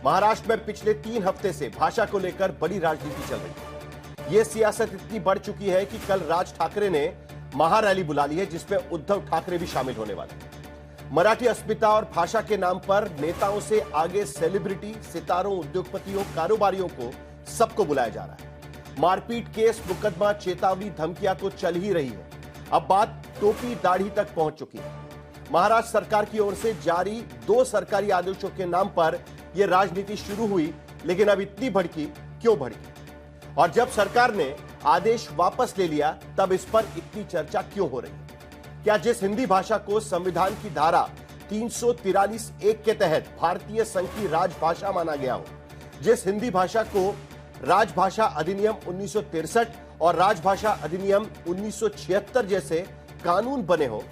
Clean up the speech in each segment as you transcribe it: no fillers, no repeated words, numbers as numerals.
महाराष्ट्र में पिछले 3 हफ्ते से भाषा को लेकर बड़ी राजनीति चल रही है। यह सियासत इतनी बढ़ चुकी है कि कल राज ठाकरे ने महारैली बुला ली है, जिसमें उद्धव ठाकरे भी शामिल होने वाले हैं। मराठी अस्मिता और भाषा के नाम पर नेताओं से आगे सेलिब्रिटी, सितारों, उद्योगपतियों, कारोबारियों को सबको बुलाया जा रहा है। मारपीट, केस, मुकदमा, चेतावनी, धमकियां तो चल ही रही है। अब बात टोपी दाढ़ी तक पहुंच चुकी है। महाराष्ट्र सरकार की ओर से जारी 2 सरकारी आदेशों के नाम पर यह राजनीति शुरू हुई, लेकिन अब इतनी भड़की क्यों भड़की? और जब सरकार ने आदेश वापस ले लिया, तब इस पर इतनी चर्चा क्यों हो रही है? क्या जिस हिंदी भाषा को संविधान की धारा 343(1) के तहत भारतीय संघ की राजभाषा माना गया हो, जिस हिंदी भाषा को राजभाषा अधिनियम 1963 और राजभाषा अधिनियम 1976 जैसे कानून बने हो,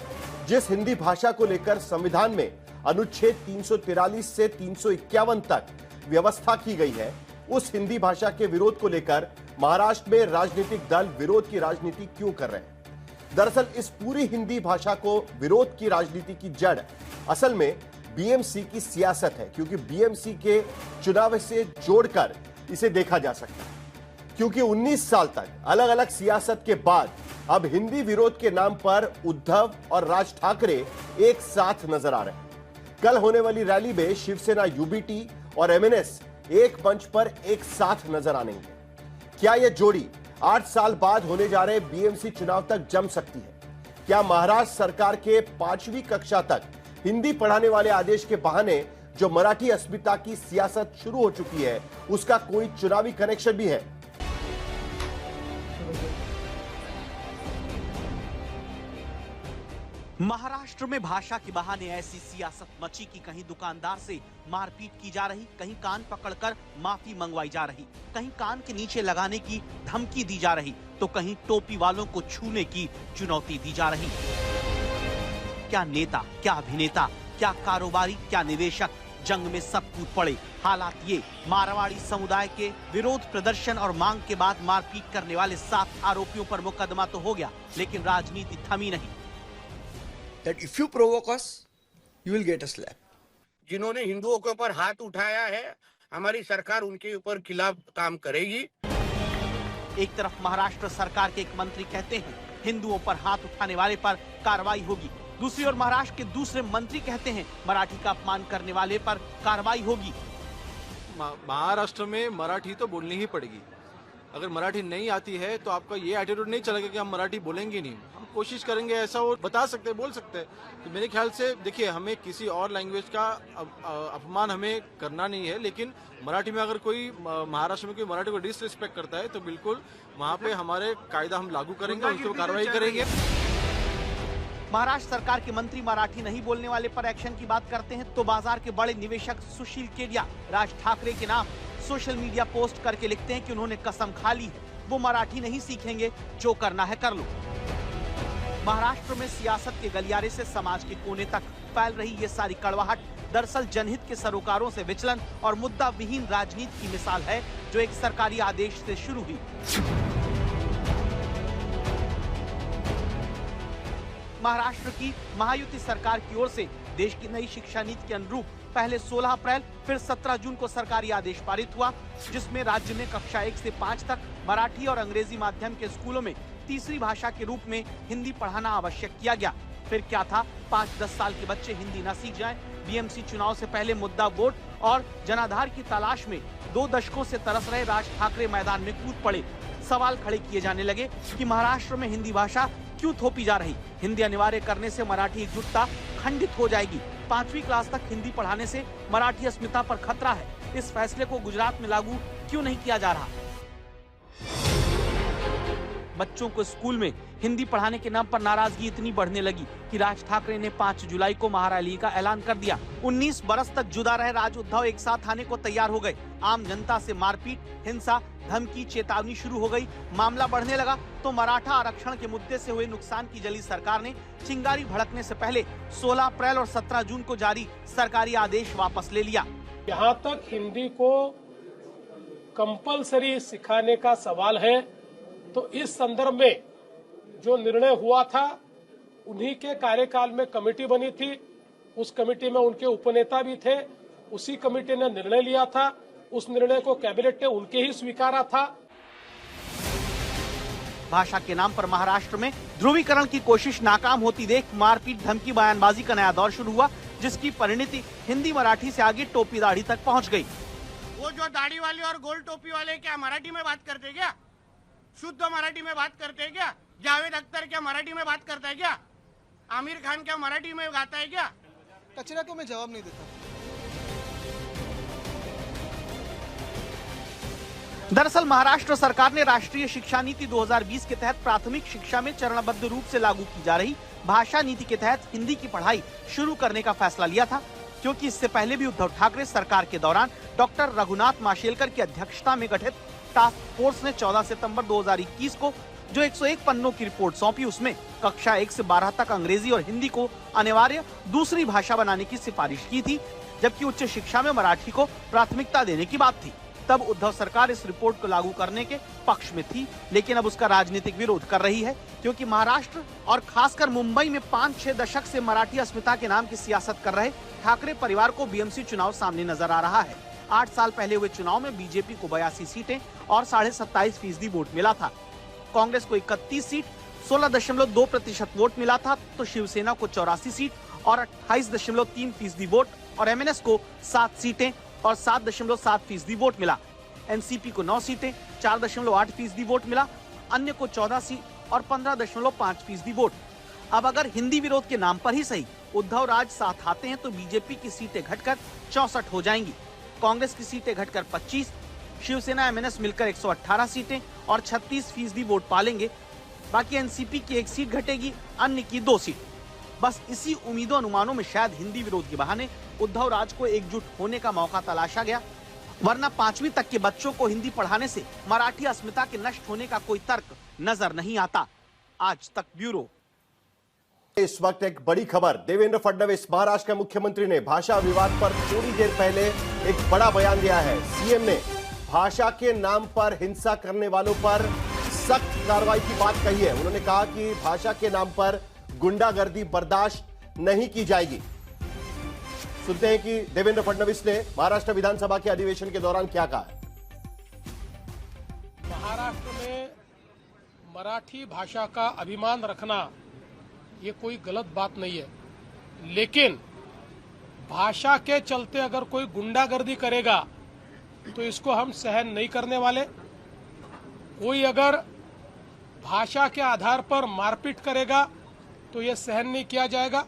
जिस हिंदी भाषा को लेकर संविधान में अनुच्छेद 343 से 351 तक व्यवस्था की गई है, उस हिंदी भाषा के विरोध को लेकर महाराष्ट्र में राजनीतिक दल विरोध की राजनीति क्यों कर रहे हैं? दरअसल इस पूरी हिंदी भाषा को विरोध की राजनीति की जड़ असल में बीएमसी की सियासत है, क्योंकि बीएमसी के चुनाव से जोड़कर इसे देखा जा सकता है। क्योंकि 19 साल तक अलग अलग सियासत के बाद अब हिंदी विरोध के नाम पर उद्धव और राज ठाकरे एक साथ नजर आ रहे हैं। कल होने वाली रैली में शिवसेना, यूबीटी और एमएनएस एक मंच पर एक साथ नजर आने हैं। क्या यह जोड़ी 8 साल बाद होने जा रहे बीएमसी चुनाव तक जम सकती है? क्या महाराष्ट्र सरकार के 5वीं कक्षा तक हिंदी पढ़ाने वाले आदेश के बहाने जो मराठी अस्मिता की सियासत शुरू हो चुकी है, उसका कोई चुनावी कनेक्शन भी है? महाराष्ट्र में भाषा के बहाने ऐसी सियासत मची कि कहीं दुकानदार से मारपीट की जा रही, कहीं कान पकड़कर माफी मंगवाई जा रही, कहीं कान के नीचे लगाने की धमकी दी जा रही, तो कहीं टोपी वालों को छूने की चुनौती दी जा रही। क्या नेता, क्या अभिनेता, क्या कारोबारी, क्या निवेशक, जंग में सब कूद पड़े। हालात ये, मारवाड़ी समुदाय के विरोध प्रदर्शन और मांग के बाद मारपीट करने वाले 7 आरोपियों पर मुकदमा तो हो गया, लेकिन राजनीति थमी नहीं। That if you provoke us, you will get a slap. जिन्होंने हिंदुओं के ऊपर हाथ उठाया है, हमारी सरकार उनके ऊपर खिलाफ काम करेगी। एक तरफ महाराष्ट्र सरकार के एक मंत्री कहते हैं हिंदुओं पर हाथ उठाने वाले पर कार्रवाई होगी, दूसरी ओर महाराष्ट्र के दूसरे मंत्री कहते हैं मराठी का अपमान करने वाले पर कार्रवाई होगी। महाराष्ट्र में मराठी तो बोलनी ही पड़ेगी। अगर मराठी नहीं आती है तो आपका ये एटीट्यूड नहीं चलेगा कि हम मराठी बोलेंगे नहीं। हम कोशिश करेंगे ऐसा, और बता सकते हैं, बोल सकते हैं। तो मेरे ख्याल से देखिए, हमें किसी और लैंग्वेज का अपमान हमें करना नहीं है, लेकिन मराठी में अगर कोई महाराष्ट्र में कोई मराठी को डिसरिस्पेक्ट करता है तो बिल्कुल वहाँ पे हमारे कायदा हम लागू करेंगे, उनके ऊपर कार्रवाई करेंगे। महाराष्ट्र सरकार के मंत्री मराठी नहीं बोलने वाले पर एक्शन की बात करते हैं तो बाजार के बड़े निवेशक सुशील केडिया राज ठाकरे के नाम सोशल मीडिया पोस्ट करके लिखते हैं कि उन्होंने कसम खा ली है, वो मराठी नहीं सीखेंगे, जो करना है कर लो। महाराष्ट्र में सियासत के गलियारे से समाज के कोने तक फैल रही ये सारी कड़वाहट दरअसल जनहित के सरोकारों से विचलन और मुद्दा विहीन राजनीति की मिसाल है, जो एक सरकारी आदेश से शुरू हुई। महाराष्ट्र की महायुति सरकार की ओर से देश की नई शिक्षा नीति के अनुरूप पहले 16 अप्रैल फिर 17 जून को सरकारी आदेश पारित हुआ, जिसमें राज्य में कक्षा 1 से 5 तक मराठी और अंग्रेजी माध्यम के स्कूलों में तीसरी भाषा के रूप में हिंदी पढ़ाना आवश्यक किया गया। फिर क्या था, 5-10 साल के बच्चे हिंदी न सीख जाएं। बीएमसी चुनाव से पहले मुद्दा वोट और जनाधार की तलाश में 2 दशकों से तरस रहे राज ठाकरे मैदान में कूद पड़े। सवाल खड़े किए जाने लगे कि महाराष्ट्र में हिंदी भाषा क्यों थोपी जा रही? हिंदी अनिवार्य करने से मराठी एकजुटता खंडित हो जाएगी। 5वीं क्लास तक हिंदी पढ़ाने से मराठी अस्मिता पर खतरा है। इस फैसले को गुजरात में लागू क्यों नहीं किया जा रहा? बच्चों को स्कूल में हिंदी पढ़ाने के नाम पर नाराजगी इतनी बढ़ने लगी कि राज ठाकरे ने 5 जुलाई को महारैली का ऐलान कर दिया। 19 बरस तक जुदा रहे राज उद्धव एक साथ आने को तैयार हो गए। आम जनता से मारपीट, हिंसा, धमकी, चेतावनी शुरू हो गई। मामला बढ़ने लगा तो मराठा आरक्षण के मुद्दे से हुए नुकसान की जली सरकार ने चिंगारी भड़कने से पहले 16 अप्रैल और 17 जून को जारी सरकारी आदेश वापस ले लिया। यहाँ तक हिंदी को कंपलसरी सिखाने का सवाल है, तो इस संदर्भ में जो निर्णय हुआ था, उन्हीं के कार्यकाल में कमेटी बनी थी। उस कमेटी में उनके उपनेता भी थे उसी कमेटी ने निर्णय लिया था, उस निर्णय को कैबिनेट ने उनके ही स्वीकारा था। भाषा के नाम पर महाराष्ट्र में ध्रुवीकरण की कोशिश नाकाम होती देख मारपीट, धमकी, बयानबाजी का नया दौर शुरू हुआ, जिसकी परिणति हिंदी मराठी से आगे टोपी दाढ़ी तक पहुंच गई। वो जो दाढ़ी वाले और गोल टोपी वाले क्या मराठी में बात करते क्या? शुद्ध मराठी में बात करते हैं क्या? जावेद अख्तर क्या मराठी में बात करता है क्या? आमिर खान क्या मराठी में गाता है क्या? कचरा को मैं जवाब नहीं देता। दरअसल महाराष्ट्र सरकार ने राष्ट्रीय शिक्षा नीति 2020 के तहत प्राथमिक शिक्षा में चरणबद्ध रूप से लागू की जा रही भाषा नीति के तहत हिंदी की पढ़ाई शुरू करने का फैसला लिया था, क्योंकि इससे पहले भी उद्धव ठाकरे सरकार के दौरान डॉक्टर रघुनाथ माशेलकर की अध्यक्षता में गठित टास्क फोर्स ने 14 सितंबर 2021 को जो 101 पन्नों की रिपोर्ट सौंपी, उसमें कक्षा 1 से 12 तक अंग्रेजी और हिंदी को अनिवार्य दूसरी भाषा बनाने की सिफारिश की थी, जबकि उच्च शिक्षा में मराठी को प्राथमिकता देने की बात थी। तब उद्धव सरकार इस रिपोर्ट को लागू करने के पक्ष में थी, लेकिन अब उसका राजनीतिक विरोध कर रही है, क्योंकि महाराष्ट्र और खासकर मुंबई में 5-6 दशक से मराठी अस्मिता के नाम की सियासत कर रहे ठाकरे परिवार को बीएमसी चुनाव सामने नजर आ रहा है। 8 साल पहले हुए चुनाव में बीजेपी को 82 सीटें और 27.5% वोट मिला था। कांग्रेस को 31 सीट 16.2% वोट मिला था, तो शिवसेना को 84 सीट और 28.3% वोट और एमएनएस को 7 सीटें और 7.7% वोट मिला। एनसीपी को 9 सीटें 4.8% वोट मिला, अन्य को 14 सीट और 15.5% वोट। अब अगर हिंदी विरोध के नाम पर ही सही उद्धव राज साथ आते हैं तो बीजेपी की सीटें घटकर 64 हो जाएंगी, कांग्रेस की सीटें घटकर 25, शिवसेना एमएनएस मिलकर 118 सीटें और 36% वोट पालेंगे। बाकी एनसीपी की 1 सीट घटेगी, अन्य की 2 सीट। बस इसी उम्मीदों अनुमानों में शायद हिंदी विरोध के बहाने उद्धव राज को एकजुट होने का मौका तलाशा गया, वरना 5वीं तक के बच्चों को हिंदी पढ़ाने से मराठी अस्मिता के नष्ट होने का कोई तर्क नजर नहीं आता। आज तक ब्यूरो। इस वक्त एक बड़ी खबर, देवेंद्र फडणवीस महाराष्ट्र के मुख्यमंत्री ने भाषा विवाद पर थोड़ी देर पहले एक बड़ा बयान दिया है। सीएम ने भाषा के नाम पर हिंसा करने वालों पर सख्त कार्रवाई की बात कही है। उन्होंने कहा कि भाषा के नाम पर गुंडागर्दी बर्दाश्त नहीं की जाएगी। सुनते हैं कि देवेंद्र फडणवीस ने महाराष्ट्र विधानसभा के अधिवेशन के दौरान क्या कहा है। महाराष्ट्र में मराठी भाषा का अभिमान रखना ये कोई गलत बात नहीं है, लेकिन भाषा के चलते अगर कोई गुंडागर्दी करेगा तो इसको हम सहन नहीं करने वाले। कोई अगर भाषा के आधार पर मारपीट करेगा तो ये सहन नहीं किया जाएगा।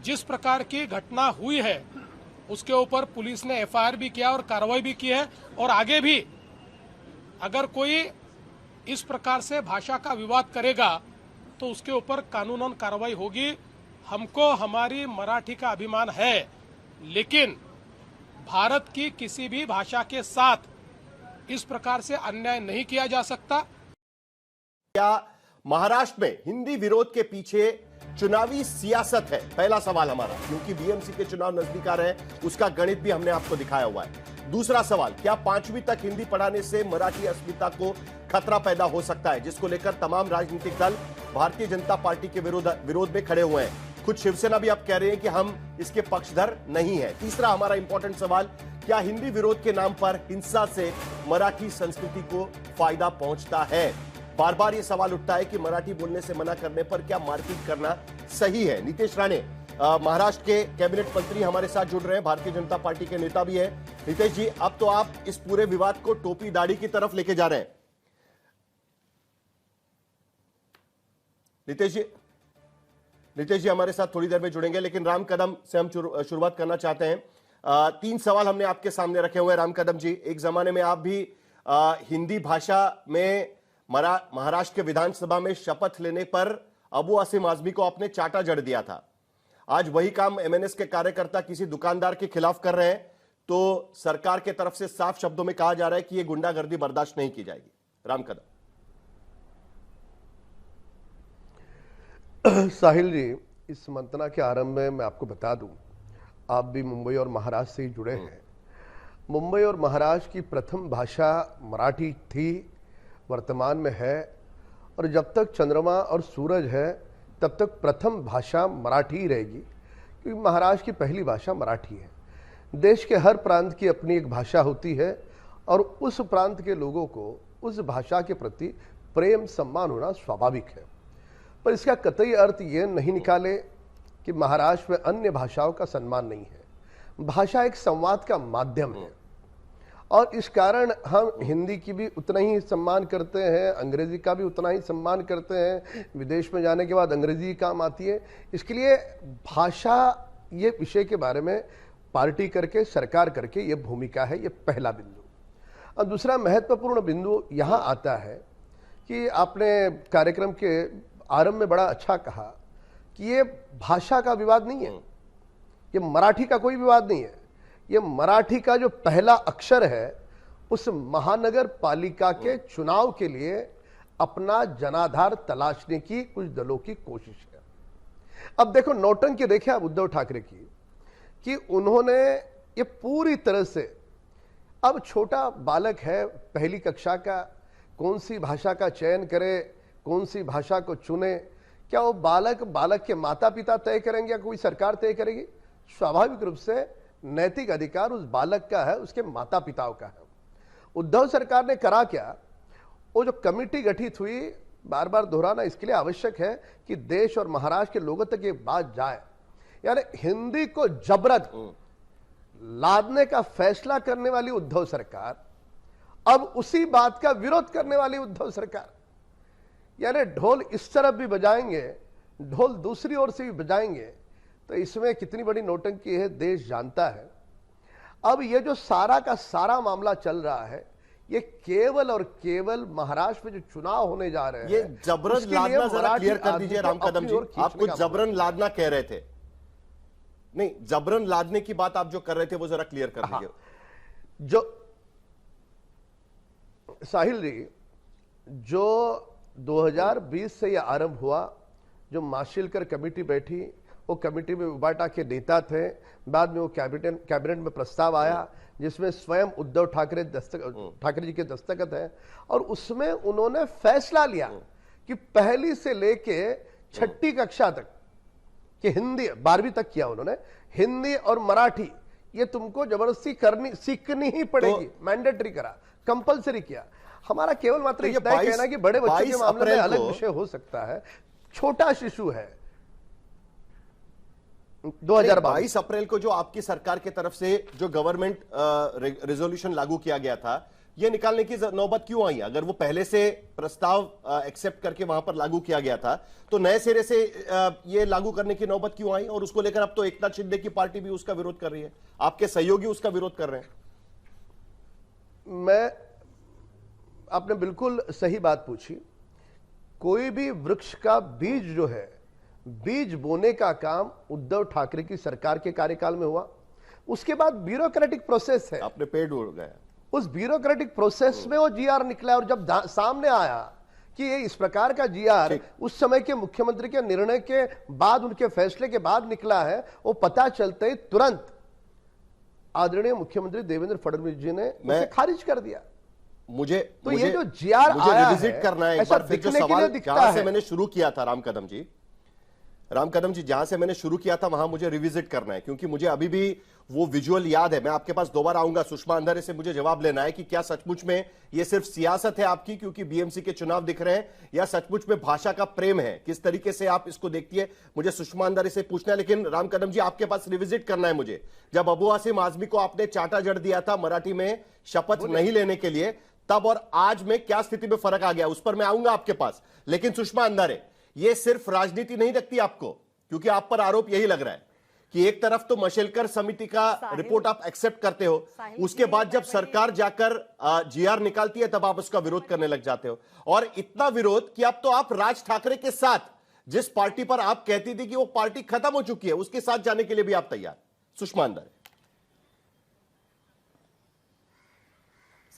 जिस प्रकार की घटना हुई है उसके ऊपर पुलिस ने एफआईआर भी किया और कार्रवाई भी की है, और आगे भी अगर कोई इस प्रकार से भाषा का विवाद करेगा तो उसके ऊपर कानूनन कार्रवाई होगी। हमको हमारी मराठी का अभिमान है, लेकिन भारत की किसी भी भाषा के साथ इस प्रकार से अन्याय नहीं किया जा सकता। क्या महाराष्ट्र में हिंदी विरोध के पीछे चुनावी सियासत है? पहला सवाल हमारा, क्योंकि बीएमसी के चुनाव नजदीक आ रहे हैं, उसका गणित भी हमने आपको दिखाया हुआ है। दूसरा सवाल, क्या 5वीं तक हिंदी पढ़ाने से मराठी अस्मिता को खतरा पैदा हो सकता है, जिसको लेकर तमाम राजनीतिक दल भारतीय जनता पार्टी के विरोध में खड़े हुए हैं। खुद शिवसेना भी अब कह रहे हैं कि हम इसके पक्षधर नहीं है। तीसरा हमारा इंपॉर्टेंट सवाल, क्या हिंदी विरोध के नाम पर हिंसा से मराठी संस्कृति को फायदा पहुंचता है? बार बार यह सवाल उठता है कि मराठी बोलने से मना करने पर क्या मारपीट करना सही है? नीतीश राणे महाराष्ट्र के कैबिनेट मंत्री हमारे साथ जुड़ रहे हैं, भारतीय जनता पार्टी के नेता भी है। नीतीश जी, अब तो आप इस पूरे विवाद को टोपी दाढ़ी की तरफ लेके जा रहे हैं। नीतीश जी हमारे साथ थोड़ी देर में जुड़ेंगे, लेकिन राम कदम से हम शुरुआत करना चाहते हैं। 3 सवाल हमने आपके सामने रखे हुए हैं राम कदम जी। एक जमाने में आप भी हिंदी भाषा में महाराष्ट्र के विधानसभा में शपथ लेने पर अबू आसिम आजमी को आपने चाटा जड़ दिया था। आज वही काम एमएनएस के कार्यकर्ता किसी दुकानदार के खिलाफ कर रहे हैं, तो सरकार के तरफ से साफ शब्दों में कहा जा रहा है कि यह गुंडागर्दी बर्दाश्त नहीं की जाएगी। राम कदम। साहिल जी, इस मंथना के आरंभ में मैं आपको बता दूं, आप भी मुंबई और महाराष्ट्र से ही जुड़े हैं। मुंबई और महाराष्ट्र की प्रथम भाषा मराठी थी, वर्तमान में है, और जब तक चंद्रमा और सूरज है तब तक प्रथम भाषा मराठी ही रहेगी, क्योंकि महाराष्ट्र की पहली भाषा मराठी है। देश के हर प्रांत की अपनी एक भाषा होती है और उस प्रांत के लोगों को उस भाषा के प्रति प्रेम सम्मान होना स्वाभाविक है। पर इसका कतई अर्थ ये नहीं निकाले कि महाराष्ट्र में अन्य भाषाओं का सम्मान नहीं है। भाषा एक संवाद का माध्यम है और इस कारण हम हिंदी की भी उतना ही सम्मान करते हैं, अंग्रेजी का भी उतना ही सम्मान करते हैं। विदेश में जाने के बाद अंग्रेजी काम आती है। इसके लिए भाषा ये विषय के बारे में पार्टी करके, सरकार करके ये भूमिका है। ये पहला बिंदु। और दूसरा महत्वपूर्ण बिंदु यहाँ आता है कि आपने कार्यक्रम के आरंभ में बड़ा अच्छा कहा कि ये भाषा का विवाद नहीं है, ये मराठी का कोई विवाद नहीं है। ये मराठी का जो पहला अक्षर है उस महानगर पालिका के चुनाव के लिए अपना जनाधार तलाशने की कुछ दलों की कोशिश है। अब देखो नौटंकी देखे आप उद्धव ठाकरे की कि उन्होंने ये पूरी तरह से, अब छोटा बालक है पहली कक्षा का, कौन सी भाषा का चयन करे, कौन सी भाषा को चुने, क्या वो बालक के माता पिता तय करेंगे या कोई सरकार तय करेगी? स्वाभाविक रूप से नैतिक अधिकार उस बालक का है, उसके माता पिताओं का है। उद्धव सरकार ने करा क्या? वो जो कमेटी गठित हुई, बार बार दोहराना इसके लिए आवश्यक है कि देश और महाराष्ट्र के लोगों तक ये बात जाए, यानी हिंदी को जबरन लादने का फैसला करने वाली उद्धव सरकार, अब उसी बात का विरोध करने वाली उद्धव सरकार, यानी ढोल इस तरफ भी बजाएंगे, ढोल दूसरी ओर से भी बजाएंगे, तो इसमें कितनी बड़ी नौटंकी है देश जानता है। अब ये जो सारा का सारा मामला चल रहा है, ये केवल और केवल महाराष्ट्र में जो चुनाव होने जा रहे हैं, ये जबरन लादना जरा क्लियर कर दीजिए राम कदम जी। आप कुछ जबरन लादना कह रहे थे, नहीं जबरन लादने की बात आप जो कर रहे थे वो जरा क्लियर कर दीजिए। जो साहिल जी, जो 2020 से यह आरंभ हुआ, जो माशिलकर कमेटी बैठी, वो कमेटी में उबाटा के नेता थे, बाद में वो कैबिनेट में प्रस्ताव आया जिसमें स्वयं उद्धव ठाकरे जी के दस्तखत है और उसमें उन्होंने फैसला लिया कि पहली से लेके छठी कक्षा तक कि हिंदी, 12वीं तक किया उन्होंने, हिंदी और मराठी ये तुमको जबरदस्ती सीखनी ही पड़ेगी, मैंडेटरी करा, कंपलसरी किया। हमारा केवल मात्र इतना कहना कि बड़े बच्चे के मामले में अलग विषय हो सकता है, छोटा शिशु है। 22 अप्रैल को जो आपकी सरकार की तरफ से जो गवर्नमेंट रेजोल्यूशन लागू किया गया था, यह निकालने की नौबत क्यों आई? अगर वो पहले से प्रस्ताव एक्सेप्ट करके वहां पर लागू किया गया था, तो नए सिरे से ये लागू करने की नौबत क्यों आई? और उसको लेकर अब तो एकनाथ शिंदे की पार्टी भी उसका विरोध कर रही है, आपके सहयोगी उसका विरोध कर रहे हैं। आपने बिल्कुल सही बात पूछी। कोई भी वृक्ष का बीज जो है, बीज बोने का काम उद्धव ठाकरे की सरकार के कार्यकाल में हुआ। उसके बाद ब्यूरोक्रेटिक प्रोसेस है, आपने पेड़ उड़ गया, उस ब्यूरोक्रेटिक प्रोसेस में वो जीआर निकला और जब सामने आया कि ये इस प्रकार का जीआर उस समय के मुख्यमंत्री के निर्णय के बाद, उनके फैसले के बाद निकला है, वो पता चलते ही तुरंत आदरणीय मुख्यमंत्री देवेंद्र फडणवीस जी ने उसे खारिज कर दिया। मुझे ये जो जीआर आया रिविजिट करना है एक बार फिर, जो सवाल जहां से मैंने शुरू किया था राम कदम जी, जहां से मैंने शुरू किया था वहां मुझे रिविजिट करना है, क्योंकि मुझे अभी भी वो विजुअल याद है। मैं आपके पास दोबारा आऊंगा, सुषमा अंधारे से मुझे जवाब लेना है कि क्या सचमुच में ये सिर्फ सियासत है आपकी क्योंकि बीएमसी के चुनाव दिख रहे हैं, या सचमुच में भाषा का प्रेम है? किस तरीके से आप इसको देखती है, मुझे सुषमा अंधारे से पूछना है। लेकिन राम कदम जी, आपके पास रिविजिट करना है मुझे, जब अबू आसिम आजमी को आपने चाटा जड़ दिया था मराठी में शपथ नहीं लेने के लिए, तब और आज में क्या स्थिति में फर्क आ गया, उस पर मैं आऊंगा आपके पास। लेकिन सुषमा अंधारे, ये सिर्फ राजनीति नहीं लगती आपको, क्योंकि आप पर आरोप यही लग रहा है कि एक तरफ तो मशेलकर समिति का रिपोर्ट आप एक्सेप्ट करते हो, उसके बाद जब सरकार जाकर जीआर निकालती है तब आप उसका विरोध करने लग जाते हो, और इतना विरोध कि अब तो आप राज ठाकरे के साथ, जिस पार्टी पर आप कहती थी कि वो पार्टी खत्म हो चुकी है, उसके साथ जाने के लिए भी आप तैयार। सुषमा अंधारे।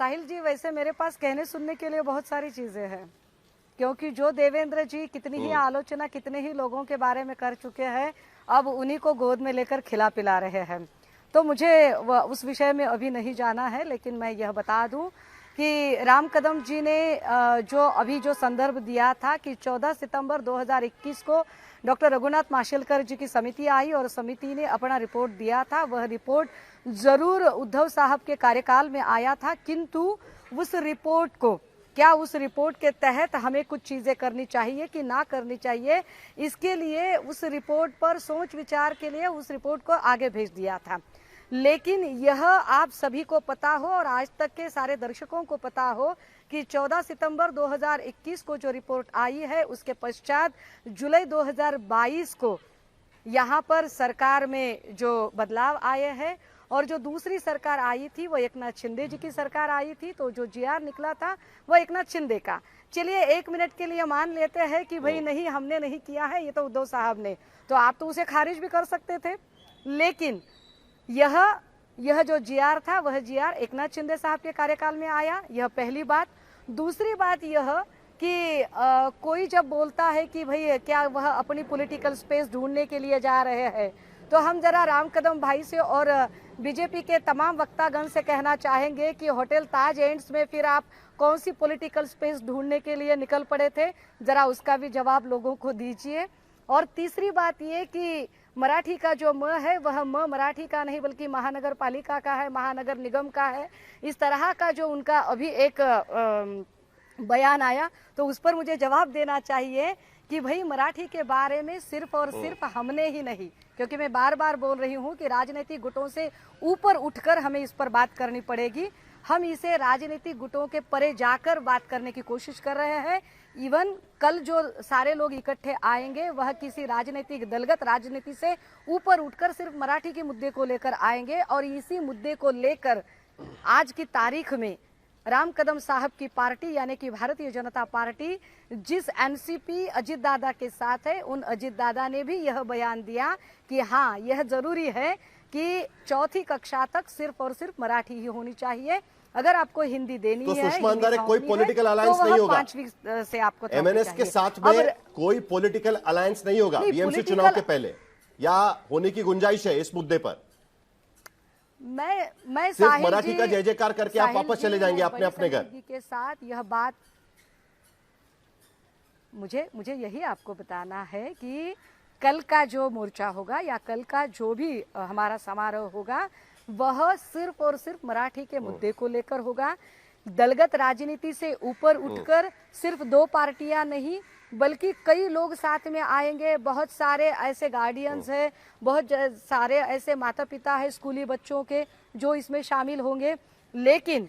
साहिल जी, वैसे मेरे पास कहने सुनने के लिए बहुत सारी चीजें हैं, क्योंकि जो देवेंद्र जी कितनी ही आलोचना कितने ही लोगों के बारे में कर चुके हैं, अब उन्हीं को गोद में लेकर खिला पिला रहे हैं। तो मुझे उस विषय में अभी नहीं जाना है, लेकिन मैं यह बता दूं कि राम कदम जी ने जो संदर्भ दिया था कि 14 सितंबर 2021 को डॉक्टर रघुनाथ माशेलकर जी की समिति आई और समिति ने अपना रिपोर्ट दिया था। वह रिपोर्ट जरूर उद्धव साहब के कार्यकाल में आया था, किंतु उस रिपोर्ट को, क्या उस रिपोर्ट के तहत हमें कुछ चीजें करनी चाहिए कि ना करनी चाहिए, इसके लिए उस रिपोर्ट पर सोच विचार के लिए उस रिपोर्ट को आगे भेज दिया था। लेकिन यह आप सभी को पता हो और आज तक के सारे दर्शकों को पता हो कि 14 सितंबर 2021 को जो रिपोर्ट आई है, उसके पश्चात जुलाई 2022 को यहाँ पर सरकार में जो बदलाव आए हैं और जो दूसरी सरकार आई थी वो एकनाथ शिंदे जी की सरकार आई थी, तो जो जीआर निकला था वो एकनाथ शिंदे का। चलिए 1 मिनट के लिए मान लेते हैं कि भाई नहीं, हमने नहीं किया है, ये तो उद्धव साहब ने, तो आप तो उसे खारिज भी कर सकते थे। लेकिन यह जो जीआर था वह जीआर एकनाथ शिंदे साहब के कार्यकाल में आया, यह पहली बात। दूसरी बात यह कि कोई जब बोलता है कि भाई क्या वह अपनी पॉलिटिकल स्पेस ढूंढने के लिए जा रहे हैं, तो हम जरा राम कदम भाई से और बीजेपी के तमाम वक्तागण से कहना चाहेंगे कि होटल ताज एंड्स में फिर आप कौन सी पॉलिटिकल स्पेस ढूंढने के लिए निकल पड़े थे, जरा उसका भी जवाब लोगों को दीजिए। और तीसरी बात ये कि मराठी का जो म है वह म मराठी का नहीं बल्कि महानगर पालिका का है, महानगर निगम का है। इस तरह का जो उनका अभी एक बयान आया, तो उस पर मुझे जवाब देना चाहिए कि भाई मराठी के बारे में सिर्फ और सिर्फ हमने ही नहीं, क्योंकि मैं बार बार बोल रही हूँ कि राजनीतिक गुटों से ऊपर उठकर हमें इस पर बात करनी पड़ेगी। हम इसे राजनीतिक गुटों के परे जाकर बात करने की कोशिश कर रहे हैं। इवन कल जो सारे लोग इकट्ठे आएंगे वह किसी राजनीतिक दलगत राजनीति से ऊपर उठकर सिर्फ मराठी के मुद्दे को लेकर आएंगे और इसी मुद्दे को लेकर आज की तारीख में राम कदम साहब की पार्टी यानी कि भारतीय जनता पार्टी जिस एनसीपी अजित दादा के साथ है, उन अजित दादा ने भी यह बयान दिया कि हाँ, यह जरूरी है कि 4ठी कक्षा तक सिर्फ और सिर्फ मराठी ही होनी चाहिए। अगर आपको हिंदी देनी तो है, सुषमा अंदर कोई हिंदी पॉलिटिकल है, अलायंस तो नहीं वह होगा। 5वीं से आपको एमएनएस के साथ में कोई पॉलिटिकल अलायंस नहीं होगा बीएमसी चुनाव के पहले, या होने की गुंजाइश है इस मुद्दे पर? मैं सिर्फ मराठी का जय जयकार करके आप वापस चले जाएंगे अपने अपने घर के साथ। यह बात मुझे यही आपको बताना है कि कल का जो मोर्चा होगा या कल का जो भी हमारा समारोह होगा वह सिर्फ और सिर्फ मराठी के मुद्दे को लेकर होगा। दलगत राजनीति से ऊपर उठकर सिर्फ 2 पार्टियां नहीं बल्कि कई लोग साथ में आएंगे। बहुत सारे ऐसे गार्डियंस हैं, बहुत सारे ऐसे माता पिता हैं स्कूली बच्चों के जो इसमें शामिल होंगे। लेकिन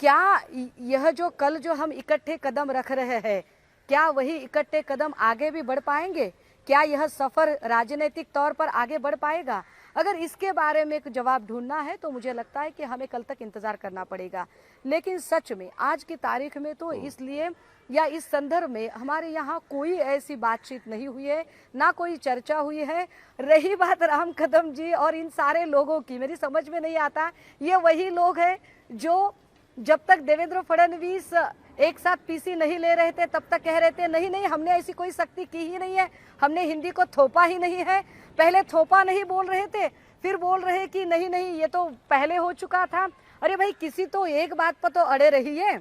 क्या यह जो कल जो हम इकट्ठे कदम रख रहे हैं, क्या वही इकट्ठे कदम आगे भी बढ़ पाएंगे? क्या यह सफर राजनीतिक तौर पर आगे बढ़ पाएगा? अगर इसके बारे में एक जवाब ढूंढना है तो मुझे लगता है कि हमें कल तक इंतजार करना पड़ेगा। लेकिन सच में आज की तारीख में तो इसलिए या इस संदर्भ में हमारे यहाँ कोई ऐसी बातचीत नहीं हुई है, ना कोई चर्चा हुई है। रही बात राम कदम जी और इन सारे लोगों की, मेरी समझ में नहीं आता, ये वही लोग हैं जो जब तक देवेंद्र फडणवीस एक साथ पीसी नहीं ले रहे थे तब तक कह रहे थे नहीं नहीं हमने ऐसी कोई सख्ती की ही नहीं है, हमने हिंदी को थोपा ही नहीं है। पहले थोपा नहीं बोल रहे थे, फिर बोल रहे कि नहीं नहीं ये तो पहले हो चुका था। अरे भाई किसी तो एक बात पर तो अड़े रहिए,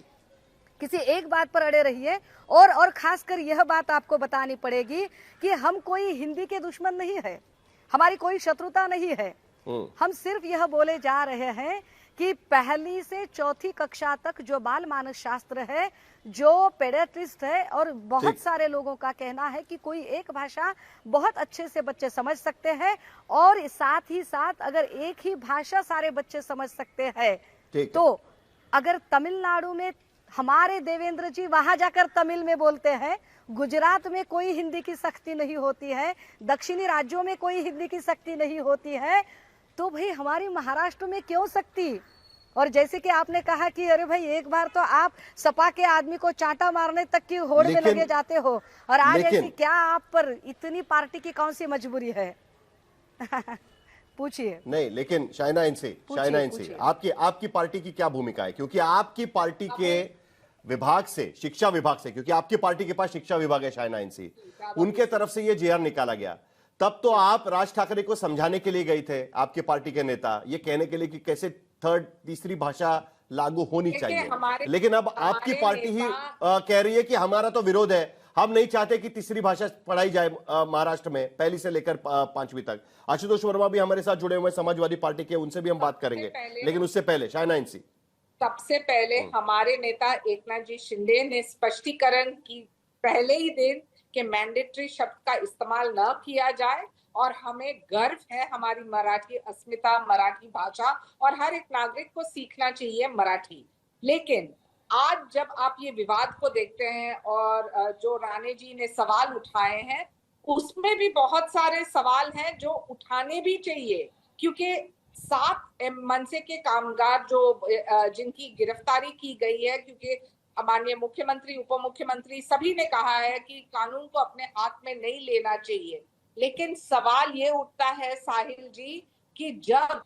किसी एक बात पर अड़े रहिए। और खासकर यह बात आपको बतानी पड़ेगी कि हम कोई हिंदी के दुश्मन नहीं है, हमारी कोई शत्रुता नहीं है। हम सिर्फ यह बोले जा रहे हैं कि पहली से 4ठी कक्षा तक जो बाल मानस शास्त्र है, जो पेडियाट्रिस्ट है और बहुत सारे लोगों का कहना है कि कोई एक भाषा बहुत अच्छे से बच्चे समझ सकते हैं और साथ ही साथ अगर एक ही भाषा सारे बच्चे समझ सकते हैं तो अगर तमिलनाडु में हमारे देवेंद्र जी वहां जाकर तमिल में बोलते हैं, गुजरात में कोई हिंदी की सख्ती नहीं होती है, दक्षिणी राज्यों में कोई हिंदी की सख्ती नहीं होती है, तो भाई हमारी महाराष्ट्र में क्यों सख्ती? और जैसे कि आपने कहा कि अरे भाई एक बार तो आप सपा के आदमी को चांटा मारने तक की होड़ में लगे जाते हो और आज ऐसी क्या आप पर इतनी पार्टी की कौन सी मजबूरी है? पूछिए। नहीं, लेकिन शाइना इनसे आपकी पार्टी की क्या भूमिका है? क्योंकि आपकी पार्टी के विभाग से, शिक्षा विभाग से, क्योंकि आपकी पार्टी के पास शिक्षा विभाग है शाइना इनसी, उनके तरफ से ये जीआर निकाला गया। तब तो आप राज ठाकरे को समझाने के लिए गए थे, आपके पार्टी के नेता, ये कहने के लिए कि कैसे तीसरी भाषा लागू होनी चाहिए। लेकिन अब आपकी पार्टी ही कह रही है कि हमारा तो विरोध है, हम नहीं चाहते कि तीसरी भाषा पढ़ाई जाए महाराष्ट्र में, पहली से लेकर 5वीं तक। आशुतोष वर्मा भी हमारे साथ जुड़े हुए हैं समाजवादी पार्टी के, उनसे भी हम बात करेंगे, लेकिन उससे पहले शाइना इनसी। सबसे पहले हमारे नेता एकनाथ जी शिंदे ने स्पष्टीकरण की पहले ही दिन कि मैंडेटरी शब्द का इस्तेमाल न किया जाए, और हमें गर्व है हमारी मराठी अस्मिता, मराठी भाषा, और हर एक नागरिक को सीखना चाहिए मराठी। लेकिन आज जब आप ये विवाद को देखते हैं और जो राणे जी ने सवाल उठाए हैं, उसमें भी बहुत सारे सवाल हैं जो उठाने भी चाहिए, क्योंकि 7 मनसे के कामगार जो जिनकी गिरफ्तारी की गई है, क्योंकि माननीय मुख्यमंत्री, उप मुख्यमंत्री सभी ने कहा है कि कानून को अपने हाथ में नहीं लेना चाहिए। लेकिन सवाल ये उठता है साहिल जी कि जब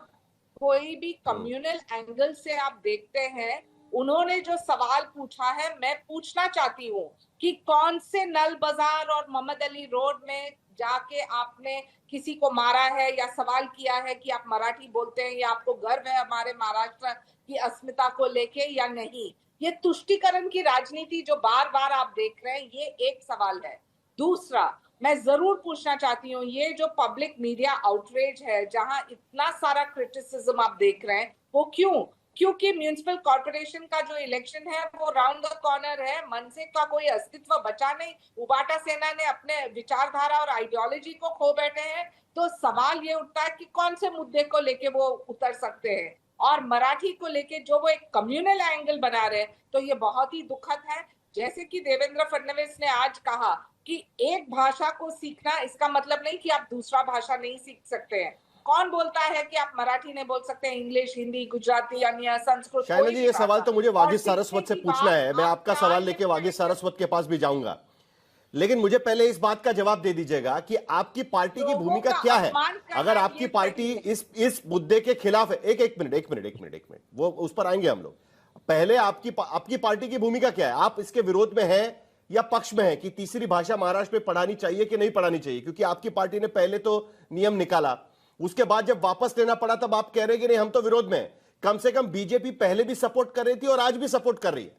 कोई भी कम्युनल एंगल से आप देखते हैं, उन्होंने जो सवाल पूछा है, मैं पूछना चाहती हूँ कि कौन से नल बाजार और मोहम्मद अली रोड में जाके आपने किसी को मारा है या सवाल किया है कि आप मराठी बोलते हैं या आपको गर्व है हमारे महाराष्ट्र की अस्मिता को लेके या नहीं। ये तुष्टीकरण की राजनीति जो बार बार आप देख रहे हैं, ये एक सवाल है। दूसरा, मैं जरूर पूछना चाहती हूँ, ये जो पब्लिक मीडिया आउटरीच है, जहां इतना सारा क्रिटिसिज्म आप देख रहे हैं, वो क्यों? क्योंकि म्युनिसिपल कॉर्पोरेशन का जो इलेक्शन है वो राउंड द कॉर्नर है, मनसे का कोई अस्तित्व बचा नहीं, उबाटा सेना ने अपने विचारधारा और आइडियोलॉजी को खो बैठे हैं। तो सवाल ये उठता है कि कौन से मुद्दे को लेके वो उतर सकते हैं, और मराठी को लेके जो वो एक कम्युनल एंगल बना रहे हैं, तो ये बहुत ही दुखद है। जैसे कि देवेंद्र फडणवीस ने आज कहा कि एक भाषा को सीखना इसका मतलब नहीं कि आप दूसरा भाषा नहीं सीख सकते हैं। कौन बोलता है कि आप मराठी नहीं बोल सकते, इंग्लिश, हिंदी, गुजराती, अन्य संस्कृत? शाइना जी, ये सवाल तो मुझे वागीश सारस्वत से पूछना है, मैं आपका सवाल लेके वागीश सारस्वत के पास भी जाऊंगा, लेकिन मुझे पहले इस बात का जवाब दे दीजिएगा कि आपकी पार्टी की भूमिका क्या है। अगर आपकी पार्टी इस मुद्दे के खिलाफ है, एक मिनट, वो उस पर आएंगे हम लोग। पहले आपकी पार्टी की भूमिका क्या है? आप इसके विरोध में हैं या पक्ष में है कि तीसरी भाषा महाराष्ट्र में पढ़ानी चाहिए कि नहीं पढ़ानी चाहिए? क्योंकि आपकी पार्टी ने पहले तो नियम निकाला, उसके बाद जब वापस लेना पड़ा तब आप कह रहे हैं कि नहीं हम तो विरोध में हैं। कम से कम बीजेपी पहले भी सपोर्ट कर रही थी और आज भी सपोर्ट कर रही है।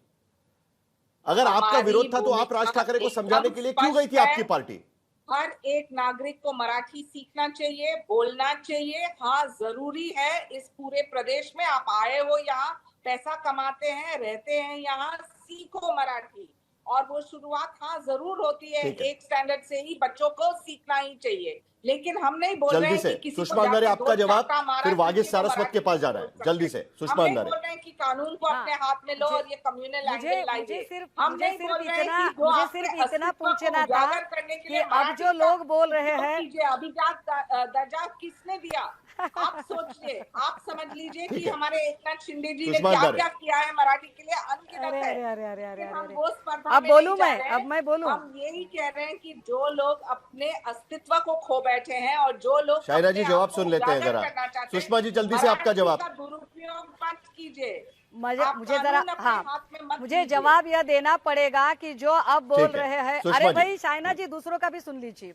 अगर आपका विरोध था तो आप राज ठाकरे को समझाने के लिए क्यों गई थी आपकी पार्टी? हर एक नागरिक को मराठी सीखना चाहिए, बोलना चाहिए। हाँ, जरूरी है। इस पूरे प्रदेश में आप आए हो, यहाँ पैसा कमाते हैं, रहते हैं, यहाँ सीखो मराठी। और वो शुरुआत हाँ जरूर होती है, एक स्टैंडर्ड से ही बच्चों को सीखना ही चाहिए। लेकिन हम नहीं बोल रहे हैं कि किसी सुषमा अंधारे, आपका जवाब, फिर वागीश सारस्वत के पास जा रहा है, जल्दी से सुषमा अंधारे। बोल रहे हैं कि कानून को अपने हाथ में लो और ये कम्युनल एंगल लाइए। हम मुझे सिर्फ इतना पूछना था कि अब जो लोग बोल रहे हैं, अभिजात दर्जा किसने दिया? आप सोचिए, आप समझ लीजिए कि हमारे एकनाथ शिंदे जी ने क्या क्या किया है मराठी के लिए, अनगिनत है। अब बोलूं मैं, अब मैं बोलूं। हम यही कह रहे हैं कि जो लोग अपने अस्तित्व को खो बैठे हैं और जो लोग शाइना जी जवाब सुन लेते हैं जरा। सुषमा जी जल्दी से आपका जवाब। दुरुपयोग मत कीजिए। मुझे जरा, हाँ, मुझे जवाब यह देना पड़ेगा कि जो अब बोल रहे हैं, अरे भाई शाइना जी दूसरों का भी सुन लीजिए।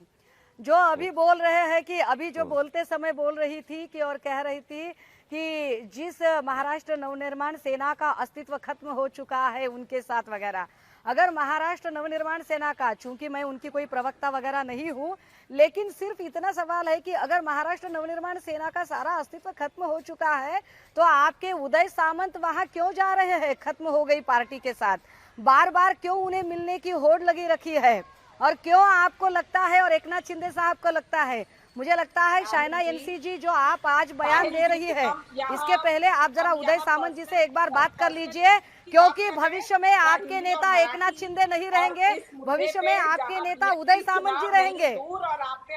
जो अभी बोल रहे हैं कि अभी जो बोलते समय बोल रही थी कि और कह रही थी कि जिस महाराष्ट्र नवनिर्माण सेना का अस्तित्व खत्म हो चुका है उनके साथ वगैरह, अगर महाराष्ट्र नवनिर्माण सेना का, चूंकि मैं उनकी कोई प्रवक्ता वगैरह नहीं हूं, लेकिन सिर्फ इतना सवाल है कि अगर महाराष्ट्र नवनिर्माण सेना का सारा अस्तित्व खत्म हो चुका है तो आपके उदय सामंत वहां क्यों जा रहे हैं? खत्म हो गई पार्टी के साथ, बार बार क्यों उन्हें मिलने की होड़ लगी रखी है? और क्यों आपको लगता है और एकनाथ शिंदे साहब को लगता है, मुझे लगता है शाइना एनसी जी जो आप आज बयान दे रही है, इसके पहले आप जरा उदय सामंत जी से एक बार बात कर लीजिए, क्योंकि भविष्य में आपके नेता एकनाथ शिंदे नहीं रहेंगे, भविष्य में आपके नेता उदय सामंत जी रहेंगे,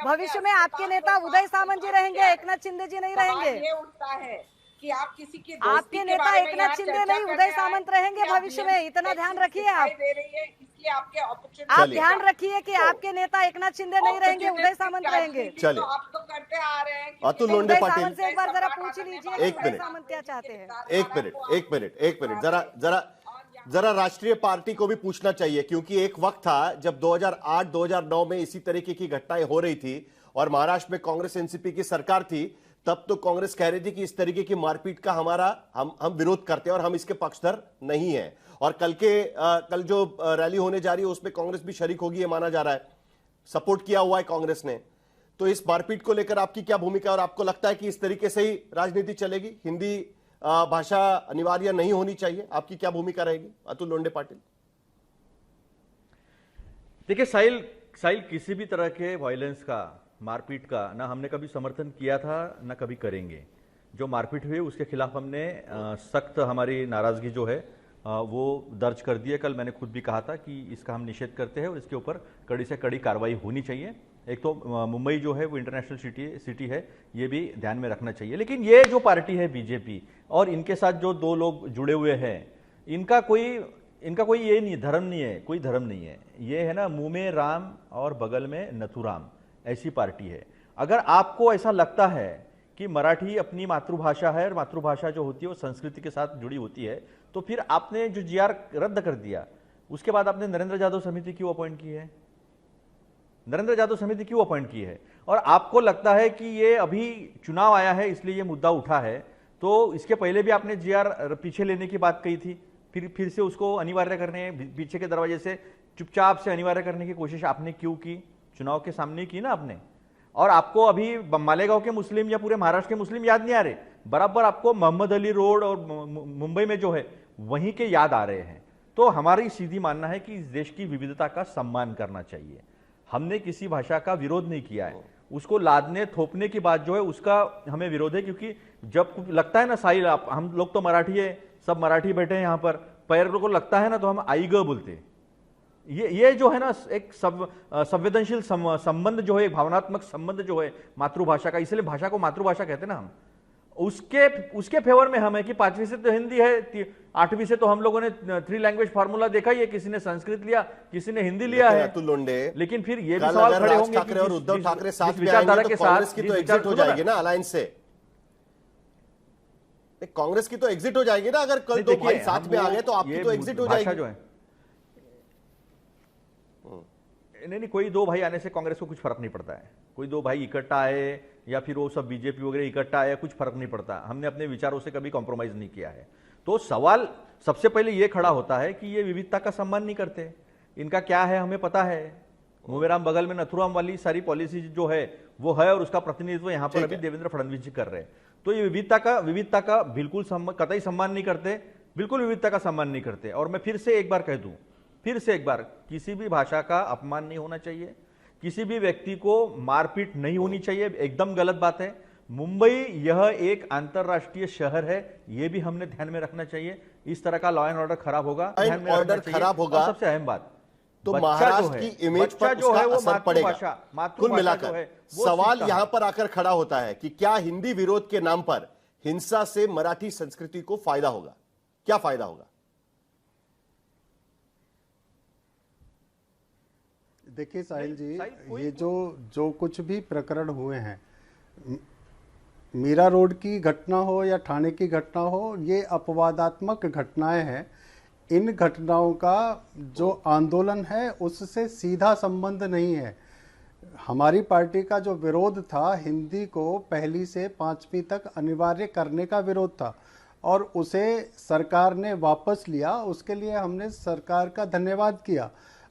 भविष्य में आपके नेता उदय सामंत जी रहेंगे, एकनाथ शिंदे जी नहीं रहेंगे। कि आप किसी के आपके नेता एकनाथ शिंदे नहीं उदय सामंत रहेंगे भविष्य में, इतना ध्यान रखिए आप। आप ध्यान रखिए कि आपके नेता एकनाथ शिंदे नहीं रहेंगे, उदय सामंत रहेंगे। चलिए, आप तो करते आ रहे हैं। अतुल लोंढे पाटिल से एक बार जरा पूछ लीजिए उदय सामंत क्या चाहते हैं। एक मिनट, जरा राष्ट्रीय पार्टी को भी पूछना चाहिए, क्योंकि एक वक्त था जब 2008-2009 में इसी तरीके की घटनाएं हो रही थी और महाराष्ट्र में कांग्रेस एनसीपी की सरकार थी, तब तो कांग्रेस कह रही थी कि इस तरीके की मारपीट का हम विरोध करते हैं और हम इसके पक्षधर नहीं हैं। और कल जो रैली होने जा रही है उसमें कांग्रेस भी शरीक होगी, ये माना जा रहा है, सपोर्ट किया हुआ है कांग्रेस ने। तो इस मारपीट को लेकर आपकी क्या भूमिका, और आपको लगता है कि इस तरीके से ही राजनीति चलेगी, हिंदी भाषा अनिवार्य नहीं होनी चाहिए? आपकी क्या भूमिका रहेगी अतुल लोंढे पाटिल? देखिए साहिल, किसी भी तरह के वायलेंस का, मारपीट का ना हमने कभी समर्थन किया था ना कभी करेंगे। जो मारपीट हुई उसके खिलाफ हमने सख्त हमारी नाराजगी जो है वो दर्ज कर दी है। कल मैंने खुद भी कहा था कि इसका हम निषेध करते हैं और इसके ऊपर कड़ी से कड़ी कार्रवाई होनी चाहिए। एक तो मुंबई जो है वो इंटरनेशनल सिटी है, ये भी ध्यान में रखना चाहिए। लेकिन ये जो पार्टी है बीजेपी और इनके साथ जो दो लोग जुड़े हुए हैं, इनका कोई ये नहीं, धर्म नहीं है, कोई धर्म नहीं है। ये है ना मुंह में राम और बगल में नथुराम, ऐसी पार्टी है। अगर आपको ऐसा लगता है कि मराठी अपनी मातृभाषा है और मातृभाषा जो होती है वो संस्कृति के साथ जुड़ी होती है, तो फिर आपने जो जीआर रद्द कर दिया उसके बाद आपने नरेंद्र जादव समिति क्यों अपॉइंट की है? नरेंद्र जादव समिति क्यों अपॉइंट की है? और आपको लगता है कि ये अभी चुनाव आया है इसलिए ये मुद्दा उठा है, तो इसके पहले भी आपने जीआर पीछे लेने की बात कही थी, फिर से उसको अनिवार्य करने, पीछे के दरवाजे से चुपचाप से अनिवार्य करने की कोशिश आपने क्यों की? चुनाव के सामने की ना आपने। और आपको अभी मालेगांव के मुस्लिम या पूरे महाराष्ट्र के मुस्लिम याद नहीं आ रहे, बराबर आपको मोहम्मद अली रोड और मुंबई में जो है वहीं के याद आ रहे हैं। तो हमारी सीधी मानना है कि इस देश की विविधता का सम्मान करना चाहिए। हमने किसी भाषा का विरोध नहीं किया है, उसको लादने थोपने की बात जो है उसका हमें विरोध है। क्योंकि जब लगता है ना साहिल, हम लोग तो मराठी है, सब मराठी बैठे हैं यहाँ पर, पैर को लगता है ना तो हम आई ग बोलते हैं। ये जो है ना एक संवेदनशील संबंध जो है, एक भावनात्मक संबंध जो है मातृभाषा का, इसलिए भाषा को मातृभाषा कहते हैं ना हम, उसके फेवर में हम है कि 5वीं से तो हिंदी है, 8वीं से तो हम लोगों ने 3 लैंग्वेज फार्मूला देखा ही है, किसी ने संस्कृत लिया, किसी ने हिंदी लिया है। अतुल लोंढे, लेकिन फिर ये भी सवाल खड़े होंगे ठाकरे और उद्धव ठाकरे साथ में आएंगे तो कांग्रेस की तो एग्जिट हो जाएगी ना अलायंस से। कांग्रेस की तो एग्जिट हो जाएगी ना, अगर कल दो भाई साथ में आ गए तो आपकी तो एग्जिट हो जाएगी। जो है नहीं, कोई दो भाई आने से कांग्रेस को कुछ फर्क नहीं पड़ता है। कोई दो भाई इकट्ठा आए या फिर वो सब बीजेपी वगैरह इकट्ठा आए, कुछ फर्क नहीं पड़ता। हमने अपने विचारों से कभी कॉम्प्रोमाइज नहीं किया है। तो सवाल सबसे पहले ये खड़ा होता है कि ये विविधता का सम्मान नहीं करते। इनका क्या है हमें पता है, मुंबईराम बगल में नथुराम वाली सारी पॉलिसी जो है वो है और उसका प्रतिनिधित्व यहाँ पर अभी देवेंद्र फडणवीस जी कर रहे हैं। तो ये विविधता का बिल्कुल कतई सम्मान नहीं करते, बिल्कुल विविधता का सम्मान नहीं करते। और मैं फिर से एक बार कह दूं, किसी भी भाषा का अपमान नहीं होना चाहिए, किसी भी व्यक्ति को मारपीट नहीं होनी चाहिए, एकदम गलत बात है। मुंबई यह एक अंतरराष्ट्रीय शहर है, यह भी हमने ध्यान में रखना चाहिए। इस तरह का लॉ एंड ऑर्डर खराब होगा, ऑर्डर खराब होगा। सबसे अहम बात, तो महाराष्ट्र की इमेज पर उसका असर पड़ेगा। कुल मिलाकर सवाल यहां पर आकर खड़ा होता है कि क्या हिंदी विरोध के नाम पर हिंसा से मराठी संस्कृति को फायदा होगा? क्या फायदा होगा? देखिए साहिल जी, ये जो कुछ भी प्रकरण हुए हैं, मीरा रोड की घटना हो या ठाणे की घटना हो, ये अपवादात्मक घटनाएं हैं। इन घटनाओं का जो आंदोलन है उससे सीधा संबंध नहीं है। हमारी पार्टी का जो विरोध था, हिंदी को पहली से 5वीं तक अनिवार्य करने का विरोध था और उसे सरकार ने वापस लिया। उसके लिए हमने सरकार का धन्यवाद किया।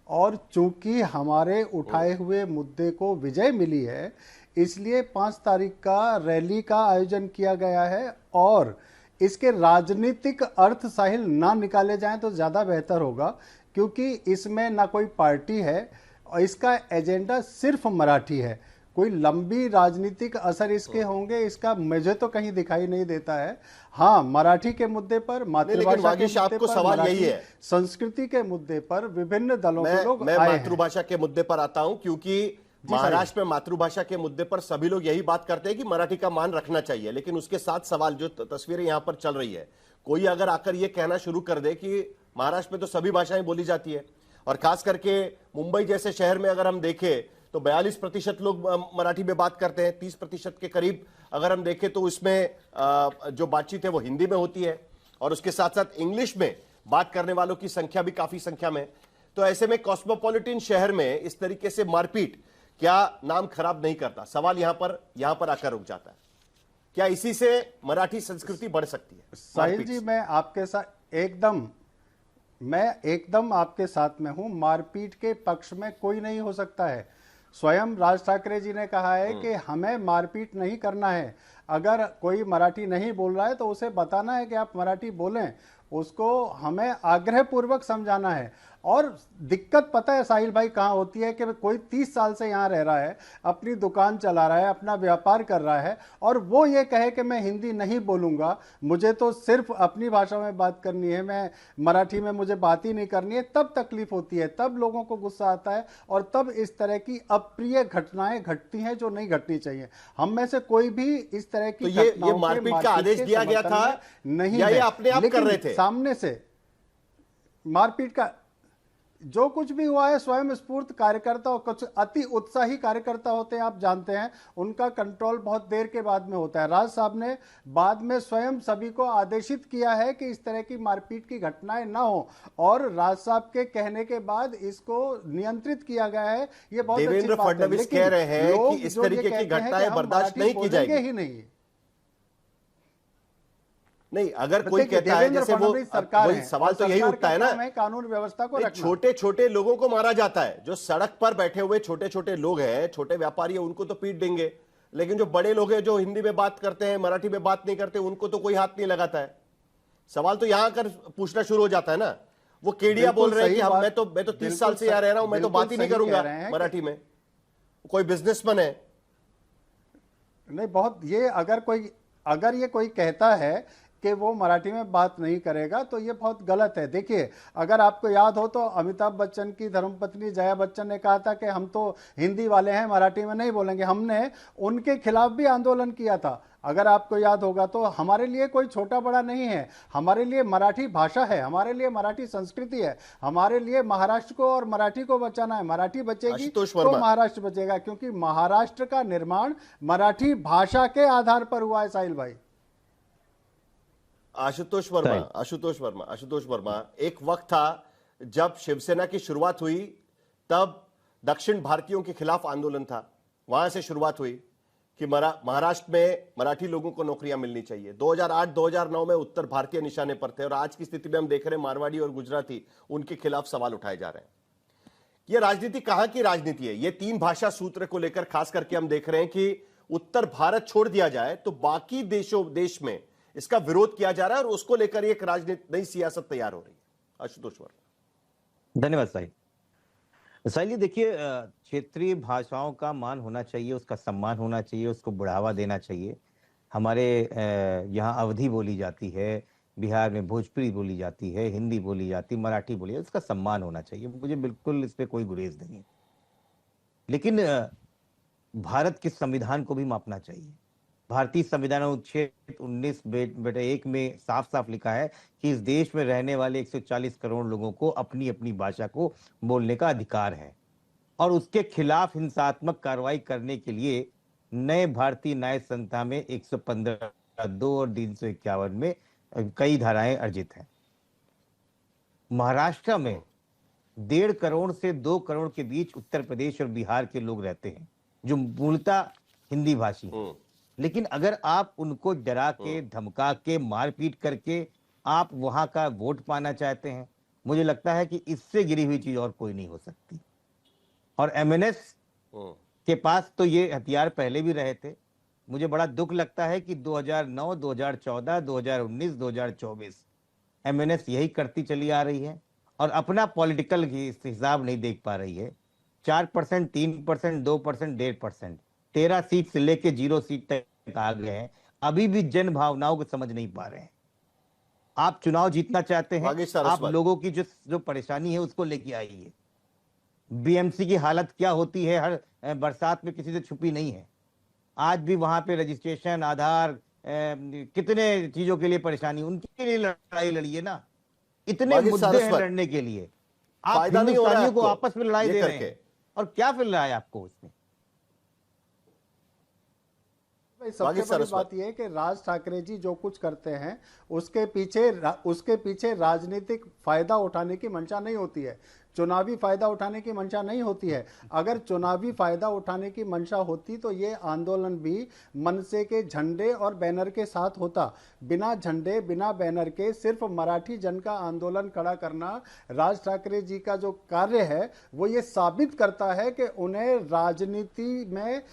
और चूंकि हमारे उठाए हुए मुद्दे को विजय मिली है, इसलिए 5 तारीख का रैली का आयोजन किया गया है। और इसके राजनीतिक अर्थ साहिल ना निकाले जाएं तो ज़्यादा बेहतर होगा, क्योंकि इसमें ना कोई पार्टी है और इसका एजेंडा सिर्फ मराठी है। कोई लंबी राजनीतिक असर इसके होंगे, इसका मुझे तो कहीं दिखाई नहीं देता है। हाँ, मराठी के मुद्दे पर, मातृभाषा के मुद्दे पर, सवाल यही है, संस्कृति के मुद्दे पर विभिन्न दलों के लोग मैं मातृभाषा के मुद्दे पर आता हूं, क्योंकि महाराष्ट्र में मातृभाषा के मुद्दे पर सभी लोग यही बात करते हैं कि मराठी का मान रखना चाहिए। लेकिन उसके साथ सवाल, जो तस्वीरें यहां पर चल रही है, कोई अगर आकर यह कहना शुरू कर दे कि महाराष्ट्र में तो सभी भाषाएं बोली जाती है, और खास करके मुंबई जैसे शहर में अगर हम देखें तो 42% लोग मराठी में बात करते हैं, 30% के करीब अगर हम देखें तो इसमें जो बातचीत है वो हिंदी में होती है, और उसके साथ साथ इंग्लिश में बात करने वालों की संख्या भी काफी संख्या में। तो ऐसे में कॉस्मोपॉलिटन शहर में इस तरीके से मारपीट क्या नाम खराब नहीं करता? सवाल यहां पर आकर रुक जाता है। क्या इसी से मराठी संस्कृति बढ़ सकती है? साहिल मारपीट जी, से। मैं आपके साथ एकदम आपके साथ में हूं। मारपीट के पक्ष में कोई नहीं हो सकता है। स्वयं राज ठाकरे जी ने कहा है कि हमें मारपीट नहीं करना है। अगर कोई मराठी नहीं बोल रहा है तो उसे बताना है कि आप मराठी बोलें, उसको हमें आग्रह पूर्वक समझाना है। और दिक्कत पता है साहिल भाई कहाँ होती है कि कोई 30 साल से यहाँ रह रहा है, अपनी दुकान चला रहा है, अपना व्यापार कर रहा है, और वो ये कहे कि मैं हिंदी नहीं बोलूँगा, मुझे तो सिर्फ अपनी भाषा में बात करनी है, मैं मराठी में मुझे बात ही नहीं करनी है। तब तकलीफ होती है, तब लोगों को गुस्सा आता है, और तब इस तरह की अप्रिय घटनाएं घटती हैं जो नहीं घटनी चाहिए। हम में से कोई भी इस तरह की तो ये घटनाओं के मारपीट का आदेश के दिया गया समर्थन था में नहीं या ये है। अपने आप कर लेकिन रहे थे? सामने से मारपीट का जो कुछ भी हुआ है, स्वयं स्फूर्त कार्यकर्ता और कुछ अति उत्साही कार्यकर्ता होते हैं, आप जानते हैं, उनका कंट्रोल बहुत देर के बाद में होता है। राज साहब ने बाद में स्वयं सभी को आदेशित किया है कि इस तरह की मारपीट की घटनाएं ना हो, और राज साहब के कहने के बाद इसको नियंत्रित किया गया है। ये बहुत अच्छी देवेंद्र बात है। फडणवीस लेकिन कह रहे हैं लोग कि इस जो ये तरीके की कहते हैं कि घटनाएं हम बर्दाश्त मराठी नहीं की बोलेंगे जाएगी। ही नहीं। नहीं, अगर कोई देखिए, कहता है, देवेंद्र जैसे वो फडणवीस सरकार वही है, सवाल और तो यही सरकार उठता है का ना, काम है कानून व्यवस्था को रखना। छोटे छोटे लोगों को मारा जाता है। जो सड़क पर बैठे हुए छोटे छोटे लोग हैं, छोटे व्यापारी हैं, उनको तो पीट देंगे, लेकिन जो बड़े लोग हैं, जो हिंदी में बात करते हैं, मराठी में बात नहीं करते, उनको तो कोई हाथ नहीं लगाता है। सवाल तो यहां कर पूछना शुरू हो जाता है ना। वो केडिया बोल रहे हैं कि हम मैं तो 30 साल से यहाँ रह रहा हूं, मैं तो बात ही नहीं करूंगा मराठी में। कोई बिजनेसमैन है। नहीं, बहुत ये अगर ये कोई कहता है कि वो मराठी में बात नहीं करेगा तो ये बहुत गलत है। देखिए, अगर आपको याद हो तो अमिताभ बच्चन की धर्मपत्नी जया बच्चन ने कहा था कि हम तो हिंदी वाले हैं, मराठी में नहीं बोलेंगे। हमने उनके खिलाफ भी आंदोलन किया था, अगर आपको याद होगा। तो हमारे लिए कोई छोटा बड़ा नहीं है, हमारे लिए मराठी भाषा है, हमारे लिए मराठी संस्कृति है, हमारे लिए महाराष्ट्र को और मराठी को बचाना है। मराठी बचेगी तो महाराष्ट्र बचेगा, क्योंकि महाराष्ट्र का निर्माण मराठी भाषा के आधार पर हुआ है। साहिल भाई, आशुतोष वर्मा, एक वक्त था जब शिवसेना की शुरुआत हुई, तब दक्षिण भारतीयों के खिलाफ आंदोलन था। वहां से शुरुआत हुई कि महाराष्ट्र में मराठी लोगों को नौकरियां मिलनी चाहिए। 2008-2009 में उत्तर भारतीय निशाने पर थे, और आज की स्थिति में हम देख रहे हैं मारवाड़ी और गुजराती, उनके खिलाफ सवाल उठाए जा रहे हैं। यह राजनीति कहां की राजनीति है? ये 3 भाषा सूत्र को लेकर खास करके हम देख रहे हैं कि उत्तर भारत छोड़ दिया जाए तो बाकी देश में इसका विरोध किया जा रहा है, और उसको लेकर एक राजनीति, नई सियासत तैयार हो रही है। आशुतोष वर्मा। धन्यवाद साहिल। साहिल, देखिए, क्षेत्रीय भाषाओं का मान होना चाहिए, उसका सम्मान होना चाहिए, उसको बढ़ावा देना चाहिए। हमारे यहाँ अवधी बोली जाती है, बिहार में भोजपुरी बोली जाती है, हिंदी बोली जाती है, मराठी बोली जाती है, उसका सम्मान होना चाहिए। मुझे बिल्कुल इस पर कोई गुरेज नहीं है। लेकिन भारत के संविधान को भी मापना चाहिए। भारतीय संविधान अनुच्छेद 19(1) में साफ साफ लिखा है कि इस देश में रहने वाले 140 करोड़ लोगों को अपनी अपनी भाषा को बोलने का अधिकार है, और उसके खिलाफ हिंसात्मक कार्रवाई करने के लिए नए भारतीय न्याय संहिता में 115(2) और 351 में कई धाराएं अर्जित हैं। महाराष्ट्र में 1.5 करोड़ से 2 करोड़ के बीच उत्तर प्रदेश और बिहार के लोग रहते हैं, जो मूलतः हिंदी भाषी हैं। लेकिन अगर आप उनको डरा के, धमका के, मारपीट करके आप वहां का वोट पाना चाहते हैं, मुझे लगता है कि इससे गिरी हुई चीज और कोई नहीं हो सकती। और एमएनएस के पास तो ये हथियार पहले भी रहे थे। मुझे बड़ा दुख लगता है कि 2009, 2014, 2019, 2024 एमएनएस यही करती चली आ रही है, और अपना पॉलिटिकल हिसाब नहीं देख पा रही है। 4%, 3%, 2%, 1.5%, 13 सीट से लेके 0 सीट तक आ गए हैं। अभी भी जन भावनाओं को समझ नहीं पा रहे हैं। आप चुनाव जीतना चाहते हैं, आप लोगों की जो परेशानी है उसको लेके आइए। बीएमसी की हालत क्या होती है हर बरसात में, किसी से छुपी नहीं है। आज भी वहां पे रजिस्ट्रेशन, आधार, कितने चीजों के लिए परेशानी, उनके लिए लड़ाई लड़िए ना। इतने मुद्दे हैं लड़ने के लिए, आप हिंदुस्तानियों को आपस में लड़ाई दे रहे हैं, और क्या मिल रहा है आपको इसमें? सबसे बड़ी बात यह है कि राज ठाकरे जी जो कुछ करते हैं उसके पीछे राजनीतिक फायदा उठाने की मंशा नहीं होती है। चुनावी फायदा उठाने की मंशा नहीं होती है। अगर चुनावी फायदा उठाने की मंशा होती तो ये आंदोलन भी मनसे के झंडे और बैनर के साथ होता। बिना झंडे बिना बैनर के सिर्फ मराठी जन का आंदोलन खड़ा करना राज ठाकरे जी का जो कार्य है वो ये साबित करता है कि उन्हें राजनीति में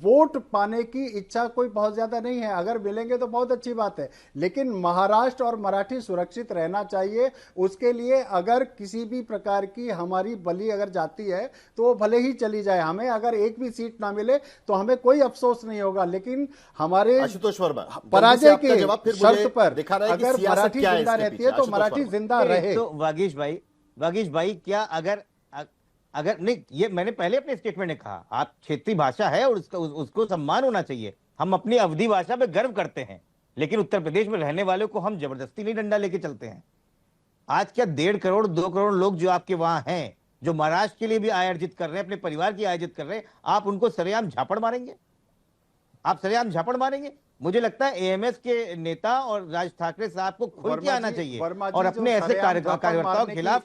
वोट पाने की इच्छा कोई बहुत ज्यादा नहीं है। अगर मिलेंगे तो बहुत अच्छी बात है, लेकिन महाराष्ट्र और मराठी सुरक्षित रहना चाहिए। उसके लिए अगर किसी भी प्रकार की हमारी बलि अगर जाती है तो वो भले ही चली जाए, हमें अगर एक भी सीट ना मिले तो हमें कोई अफसोस नहीं होगा। लेकिन हमारे आशुतोष वर्मा, पराजय के फिर शर्त पर दिखा रहा है कि अगर सियासत मराठी क्या है जिंदा इसके रहती पीछे। है तो आशुतोष मराठी वर्मा। जिंदा रहे। तो वागीश भाई क्या अगर नहीं, ये मैंने पहले अपने स्टेटमेंट में कहा, आप क्षेत्रीय भाषा है और उसको सम्मान होना चाहिए। हम अपनी अवधी भाषा पे गर्व करते हैं, लेकिन उत्तर प्रदेश में रहने वालों को हम जबरदस्ती नहीं डंडा लेके चलते हैं। आज क्या 1.5 करोड़ 2 करोड़ लोग जो आपके वहां हैं, जो महाराष्ट्र के लिए भी आय अर्जित कर रहे हैं, अपने परिवार की आयोजित कर रहे हैं, आप उनको सरेआम झापड़ मारेंगे? आप सरेआम झापड़ मारेंगे? मुझे लगता है एएमएस के नेता और राज ठाकरे साहब को खुल के आना चाहिए और अपने ऐसे कार्यकर्ताओं के खिलाफ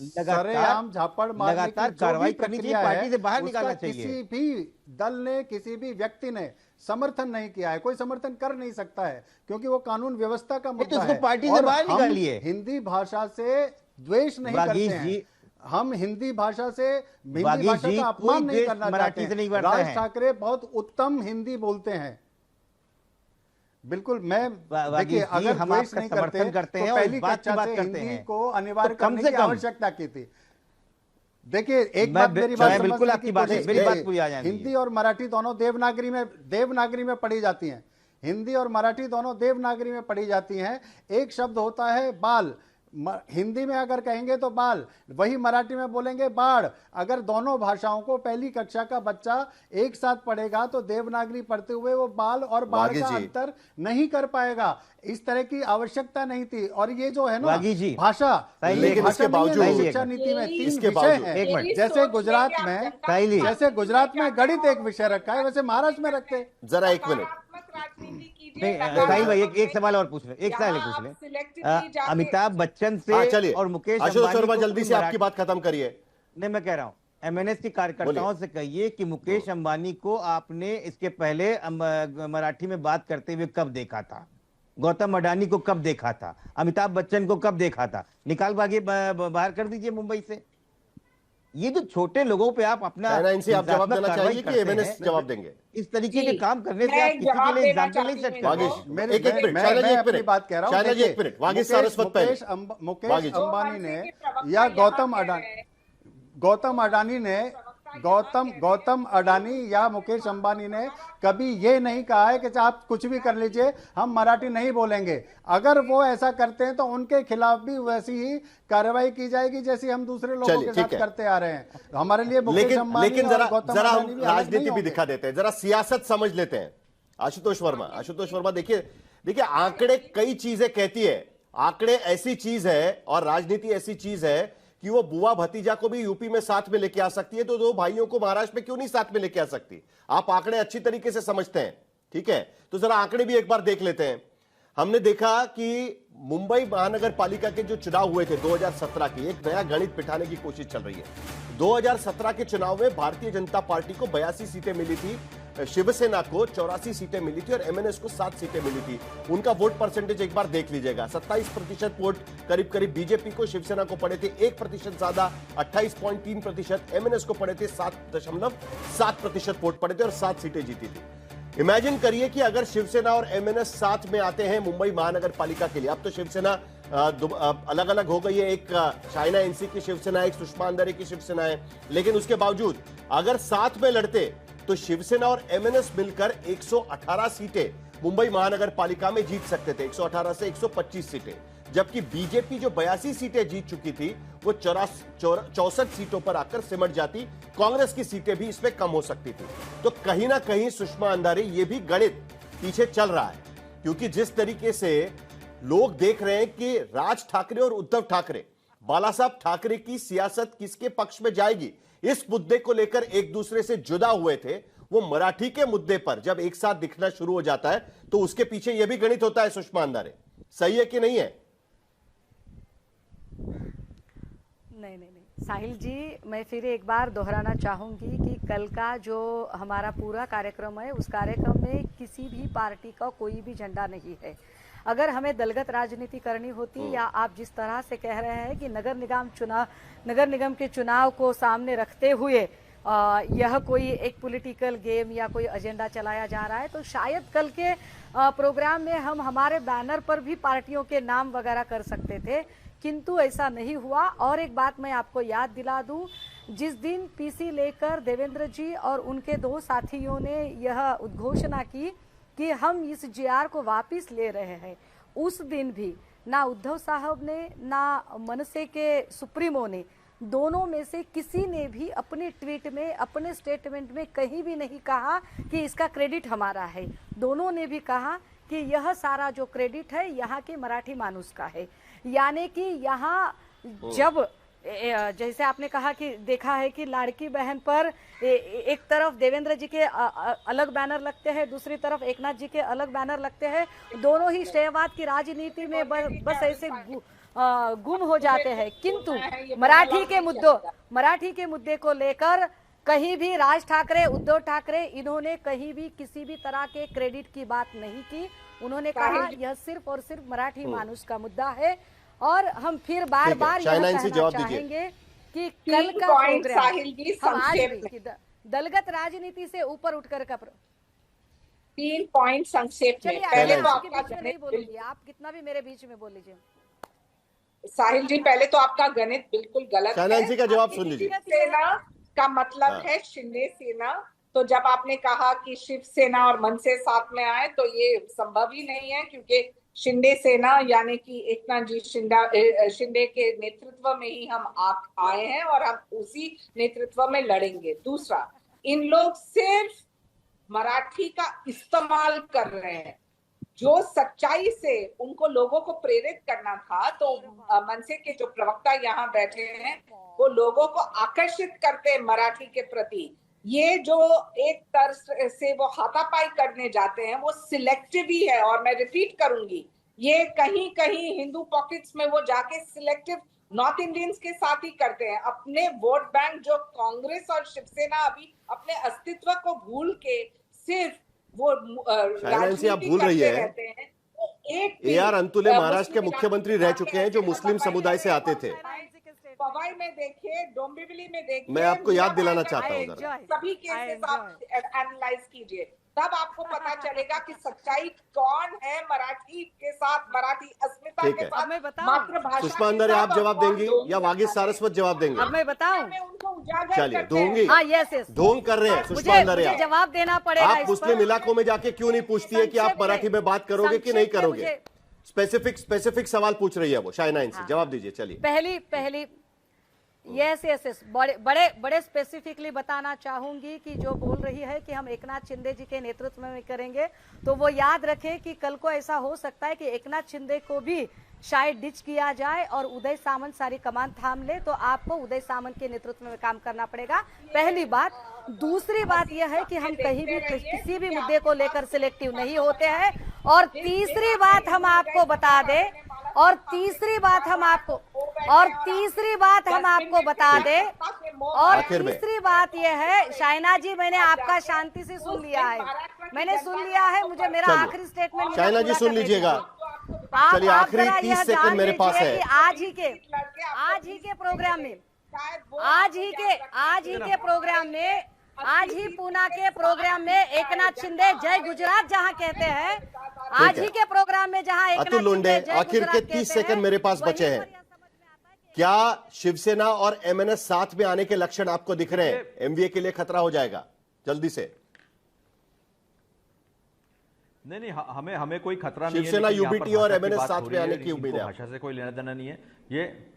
लगातार कार्रवाई करनी चाहिए, पार्टी से बाहर निकालना चाहिए। किसी भी दल ने, किसी भी व्यक्ति ने समर्थन नहीं किया है, कोई समर्थन कर नहीं सकता है, क्योंकि वो कानून व्यवस्था का मुद्दा है। पार्टी से बाहर निकालिए। हिंदी भाषा से द्वेष नहीं करते हैं, हम हिंदी भाषा से हिंदी भाषा का अपमान नहीं करना चाहते हैं। राज ठाकरे बहुत उत्तम हिंदी बोलते हैं, बिल्कुल। मैं देखिए, अगर हम आपका समर्थन करते हैं, पहली कक्षा से हिंदी को अनिवार्य करने की आवश्यकता की थी। देखिए, एक बात मेरी बात बिल्कुल आपकी बात है, मेरी बात पूरी आ जाएगी। हिंदी और मराठी दोनों देवनागरी में पढ़ी जाती हैं। हिंदी और मराठी दोनों देवनागरी में पढ़ी जाती हैं। एक शब्द होता है बाल, हिंदी में अगर कहेंगे तो बाल, वही मराठी में बोलेंगे बाढ़। अगर दोनों भाषाओं को पहली कक्षा का बच्चा एक साथ पढ़ेगा तो देवनागरी पढ़ते हुए वो बाल और बाढ़ का अंतर नहीं कर पाएगा। इस तरह की आवश्यकता नहीं थी। और ये जो है ना भाषा, लेकिन इसके बावजूद शिक्षा नीति में 3 विषय हैं। जैसे गुजरात में गणित एक विषय रखा है, वैसे महाराष्ट्र में रखते। जरा एक मिनट, साहिल भाई एक सवाल और पूछ ले, अमिताभ बच्चन से और मुकेश अंबानी, जल्दी से आपकी बात खत्म करिए। नहीं, मैं कह रहा हूं एमएनएस के कार्यकर्ताओं से कहिए कि मुकेश अंबानी को आपने इसके पहले मराठी में बात करते हुए कब देखा था? गौतम अडानी को कब देखा था? अमिताभ बच्चन को कब देखा था? निकाल भागे बाहर कर दीजिए मुंबई से। ये जो छोटे लोगों पे आप अपना इनसे आप जवाब देना चाहिए कि एमएनएस जवाब देंगे? इस तरीके के काम करने से आप किसी के लिए एग्जाम्पल नहीं सेट करते। मैं अपनी बात कह रहा हूँ। मुकेश अंबानी ने या गौतम अडानी या मुकेश अंबानी ने कभी ये नहीं कहा है कि आप कुछ भी कर लीजिए, हम मराठी नहीं बोलेंगे। अगर वो ऐसा करते हैं तो उनके खिलाफ भी वैसी ही कार्रवाई की जाएगी जैसी हम दूसरे लोगों के साथ करते आ रहे हैं। हमारे लिए मुकेश अंबानी, लेकिन जरा हम राजनीति भी दिखा देते हैं, जरा सियासत समझ लेते हैं। आशुतोष वर्मा, देखिए आंकड़े कई चीजें कहती है। आंकड़े ऐसी चीज है और राजनीति ऐसी चीज है कि वो बुआ भतीजा को भी यूपी में साथ में लेके आ सकती है, तो दो भाइयों को महाराष्ट्र में क्यों नहीं साथ में लेके आ सकती? आप आंकड़े अच्छी तरीके से समझते हैं, ठीक है? तो जरा आंकड़े भी एक बार देख लेते हैं। हमने देखा कि मुंबई महानगर पालिका के जो चुनाव हुए थे 2017 की, एक नया गणित बिठाने की कोशिश चल रही है। 2017 के चुनाव में भारतीय जनता पार्टी को 82 सीटें मिली थी, शिवसेना को 84 सीटें मिली थी और एमएनएस को 7 सीटें मिली थी। उनका वोट परसेंटेज एक बार देख लीजिएगा। 27% वोट करीब बीजेपी को, शिवसेना को पड़े थे 1% ज्यादा 28.3%, एमएनएस को पड़े थे 7.7% वोट पड़े थे और 7 सीटें जीती थी। इमेजिन करिए कि अगर शिवसेना और एमएनएस साथ में आते हैं मुंबई महानगर पालिका के लिए। अब तो शिवसेना अलग अलग हो गई है, एक चाइना एनसी की शिवसेना, एक सुषमा अंधारे की शिवसेना है, लेकिन उसके बावजूद अगर साथ में लड़ते तो शिवसेना और एमएनएस मिलकर 118 सीटें मुंबई महानगर पालिका में जीत सकते थे, 118 से 125 सीटें। जबकि बीजेपी जो 82 सीटें जीत चुकी थी वो 64 सीटों पर आकर सिमट जाती। कांग्रेस की सीटें भी इसमें कम हो सकती थी। तो कहीं ना कहीं सुषमा अंधारे, ये भी गणित पीछे चल रहा है, क्योंकि जिस तरीके से लोग देख रहे हैं कि राज ठाकरे और उद्धव ठाकरे, बाला साहब ठाकरे की सियासत किसके पक्ष में जाएगी, इस मुद्दे को लेकर एक दूसरे से जुदा हुए थे। वो मराठी के मुद्दे पर जब एक साथ दिखना शुरू हो जाता है तो उसके पीछे यह भी गणित होता है। सुषमा अंधारे, सही है कि नहीं है? नहीं, साहिल जी, मैं फिर एक बार दोहराना चाहूंगी कि कल का जो हमारा पूरा कार्यक्रम है, उस कार्यक्रम में किसी भी पार्टी का कोई भी झंडा नहीं है। अगर हमें दलगत राजनीति करनी होती, या आप जिस तरह से कह रहे हैं कि नगर निगम के चुनाव को सामने रखते हुए यह कोई एक पॉलिटिकल गेम या कोई एजेंडा चलाया जा रहा है, तो शायद कल के प्रोग्राम में हम हमारे बैनर पर भी पार्टियों के नाम वगैरह कर सकते थे, किंतु ऐसा नहीं हुआ। और एक बात मैं आपको याद दिला दूं, जिस दिन पीसी लेकर देवेंद्र जी और उनके 2 साथियों ने यह उद्घोषणा की कि हम इस जीआर को वापस ले रहे हैं, उस दिन भी ना उद्धव साहब ने ना मनसे के सुप्रीमो ने, दोनों में से किसी ने भी अपने ट्वीट में, अपने स्टेटमेंट में कहीं भी नहीं कहा कि इसका क्रेडिट हमारा है। दोनों ने भी कहा कि यह सारा जो क्रेडिट है यहाँ के मराठी मानुस का है। यानी कि यहाँ जब जैसे आपने कहा कि देखा है कि लाड़की बहन पर एक तरफ देवेंद्र जी के अलग बैनर लगते हैं, दूसरी तरफ एकनाथ जी के अलग बैनर लगते हैं, दोनों ही श्रेयवाद की राजनीति में बस ऐसे गुम हो जाते हैं। किंतु मराठी के मुद्दे को लेकर कहीं भी राज ठाकरे, उद्धव ठाकरे, इन्होंने कहीं भी किसी भी तरह के क्रेडिट की बात नहीं की। उन्होंने कहा यह सिर्फ और सिर्फ मराठी मानुष का मुद्दा है। और हम फिर बार बार यह कहना चाहेंगे कि कल का प्रोग्राम हम आज भी दलगत राजनीति से ऊपर उठकर का 3 पॉइंट संक्षेप में। पहले तो आपका नहीं बोलिए, आप कितना भी मेरे बीच में बोल लीजिए। साहिल जी, पहले तो आपका गणित बिल्कुल गलत है। जी का जवाब सुन लीजिए। सेना का मतलब है शिंदे सेना। तो जब आपने कहा कि शिवसेना और मनसे साथ में आए, तो ये संभव ही नहीं है, क्योंकि शिंदे सेना यानी कि एकनाथ जी शिंदे के नेतृत्व में ही हम आए हैं और हम उसी नेतृत्व में लड़ेंगे। दूसरा, इन लोग सिर्फ मराठी का इस्तेमाल कर रहे हैं। जो सच्चाई से उनको लोगों को प्रेरित करना था, तो मनसे के जो प्रवक्ता यहाँ बैठे हैं वो लोगों को आकर्षित करते हैं मराठी के प्रति। ये जो एक तरह से वो हाथापाई करने जाते हैं, वो सिलेक्टिव ही है। और मैं रिपीट करूंगी, ये कहीं कहीं हिंदू पॉकेट्स में वो जाके सिलेक्टिव नॉर्थ इंडियंस के साथ ही करते हैं। अपने वोट बैंक जो कांग्रेस और शिवसेना अभी अपने अस्तित्व को भूल के सिर्फ वो राजनीति आप भूल रही है। AR अंतुले महाराष्ट्र के मुख्यमंत्री रह चुके हैं, जो मुस्लिम समुदाय से आते थे। पवाई में देखिए, डोंबिवली में देखिए, मैं आपको याद दिलाना चाहता हूँ, सभी केसेस आप एनालाइज कीजिए, तब आपको पता चलेगा कि सच्चाई कौन है मराठी के साथ, मराठी अस्मिता के साथ, मातृभाषा। सुषमा अंदर आप जवाब देंगी या वागीश सारस्वत जवाब देंगे? अब मैं बताऊं, उनको उजागर चलिए दूंगी। हाँ, यस ढोंग कर रहे हैं सुषमा अंदर। मुझे जवाब देना पड़ेगा। आप मुस्लिम इलाकों में जाके क्यों नहीं पूछती है कि आप मराठी में बात करोगे कि नहीं करोगे? स्पेसिफिक सवाल पूछ रही है वो शाइना इनसे। जवाब दीजिए। चलिए, पहली यस बड़े स्पेसिफिकली बताना चाहूंगी कि जो बोल रही है कि हम एकनाथ शिंदे जी के नेतृत्व में करेंगे, तो वो याद रखें कि कल को ऐसा हो सकता है कि एकनाथ शिंदे को भी शायद डिच किया जाए और उदय सामंत सारी कमान थाम ले, तो आपको उदय सामंत के नेतृत्व में काम करना पड़ेगा। पहली बात। दूसरी बात यह है कि हम कहीं भी किसी भी मुद्दे को लेकर सिलेक्टिव नहीं होते हैं। और तीसरी बात हम आपको बता दें, और तीसरी बात हम आपको बता दे, और तीसरी बात यह है, शाइना जी, मैंने आपका शांति से सुन लिया है, मुझे मेरा आखिरी स्टेटमेंट शाइना जी सुन लीजिएगा। चलिए, आखिरी 30 सेकंड मेरे पास है। आज ही के प्रोग्राम में, आज ही पूना के प्रोग्राम में एकनाथ शिंदे जय गुजरात जहां कहते हैं, आज ही के प्रोग्राम में जहां अतुल लोंढे, आखिर के 30 सेकंड मेरे पास बचे हैं। क्या शिवसेना और MNS साथ में आने के लक्षण आपको दिख रहे हैं? MVA के लिए खतरा हो जाएगा? जल्दी से। नहीं, हमें कोई खतरा नहीं है। शिवसेना, UBT और MNS साथ में आने की उम्मीद है? भाषा से कोई लेना देना नहीं है। ये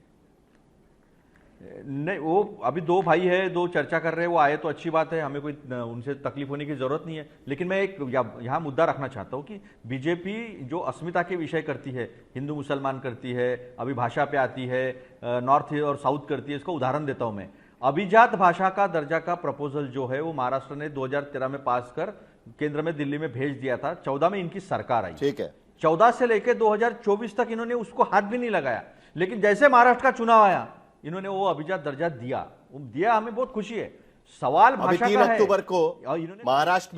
नहीं, वो अभी 2 भाई है, 2 चर्चा कर रहे हैं, वो आए तो अच्छी बात है, हमें कोई उनसे तकलीफ होने की जरूरत नहीं है। लेकिन मैं एक यहाँ मुद्दा रखना चाहता हूँ कि बीजेपी जो अस्मिता के विषय करती है, हिंदू मुसलमान करती है, अभी भाषा पे आती है, नॉर्थ और साउथ करती है। इसका उदाहरण देता हूँ मैं। अभिजात भाषा का दर्जा का प्रपोजल जो है वो महाराष्ट्र ने 2013 में पास कर केंद्र में, दिल्ली में भेज दिया था। 14 में इनकी सरकार आई। ठीक है। 14 से लेकर 2024 तक इन्होंने उसको हाथ भी नहीं लगाया। लेकिन जैसे महाराष्ट्र का चुनाव आया, इन्होंने वो अभिजात दर्जा दिया, हमें बहुत खुशी है। सवाल अभी भाषा 3 का है। अक्टूबर को और इन्होंने महाराष्ट्र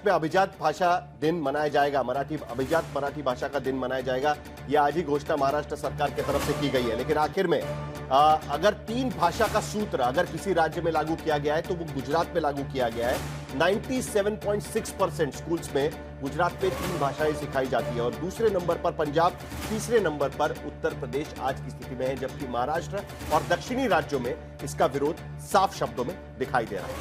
में अभिजात भाषा दिन मनाया जाएगा, अभिजात मराठी भाषा का दिन मनाया जाएगा। यह आज ही घोषणा महाराष्ट्र सरकार की तरफ से की गई है। लेकिन आखिर में अगर 3 भाषा का सूत्र अगर किसी राज्य में लागू किया गया है तो वो गुजरात में लागू किया गया है। 97.6% स्कूल्स में गुजरात में 3 भाषाएं सिखाई जाती है और दूसरे नंबर पर पंजाब, तीसरे नंबर पर उत्तर प्रदेश आज की स्थिति में है, जबकि महाराष्ट्र और दक्षिणी राज्यों में इसका विरोध साफ शब्दों में दिखाई दे रहा है।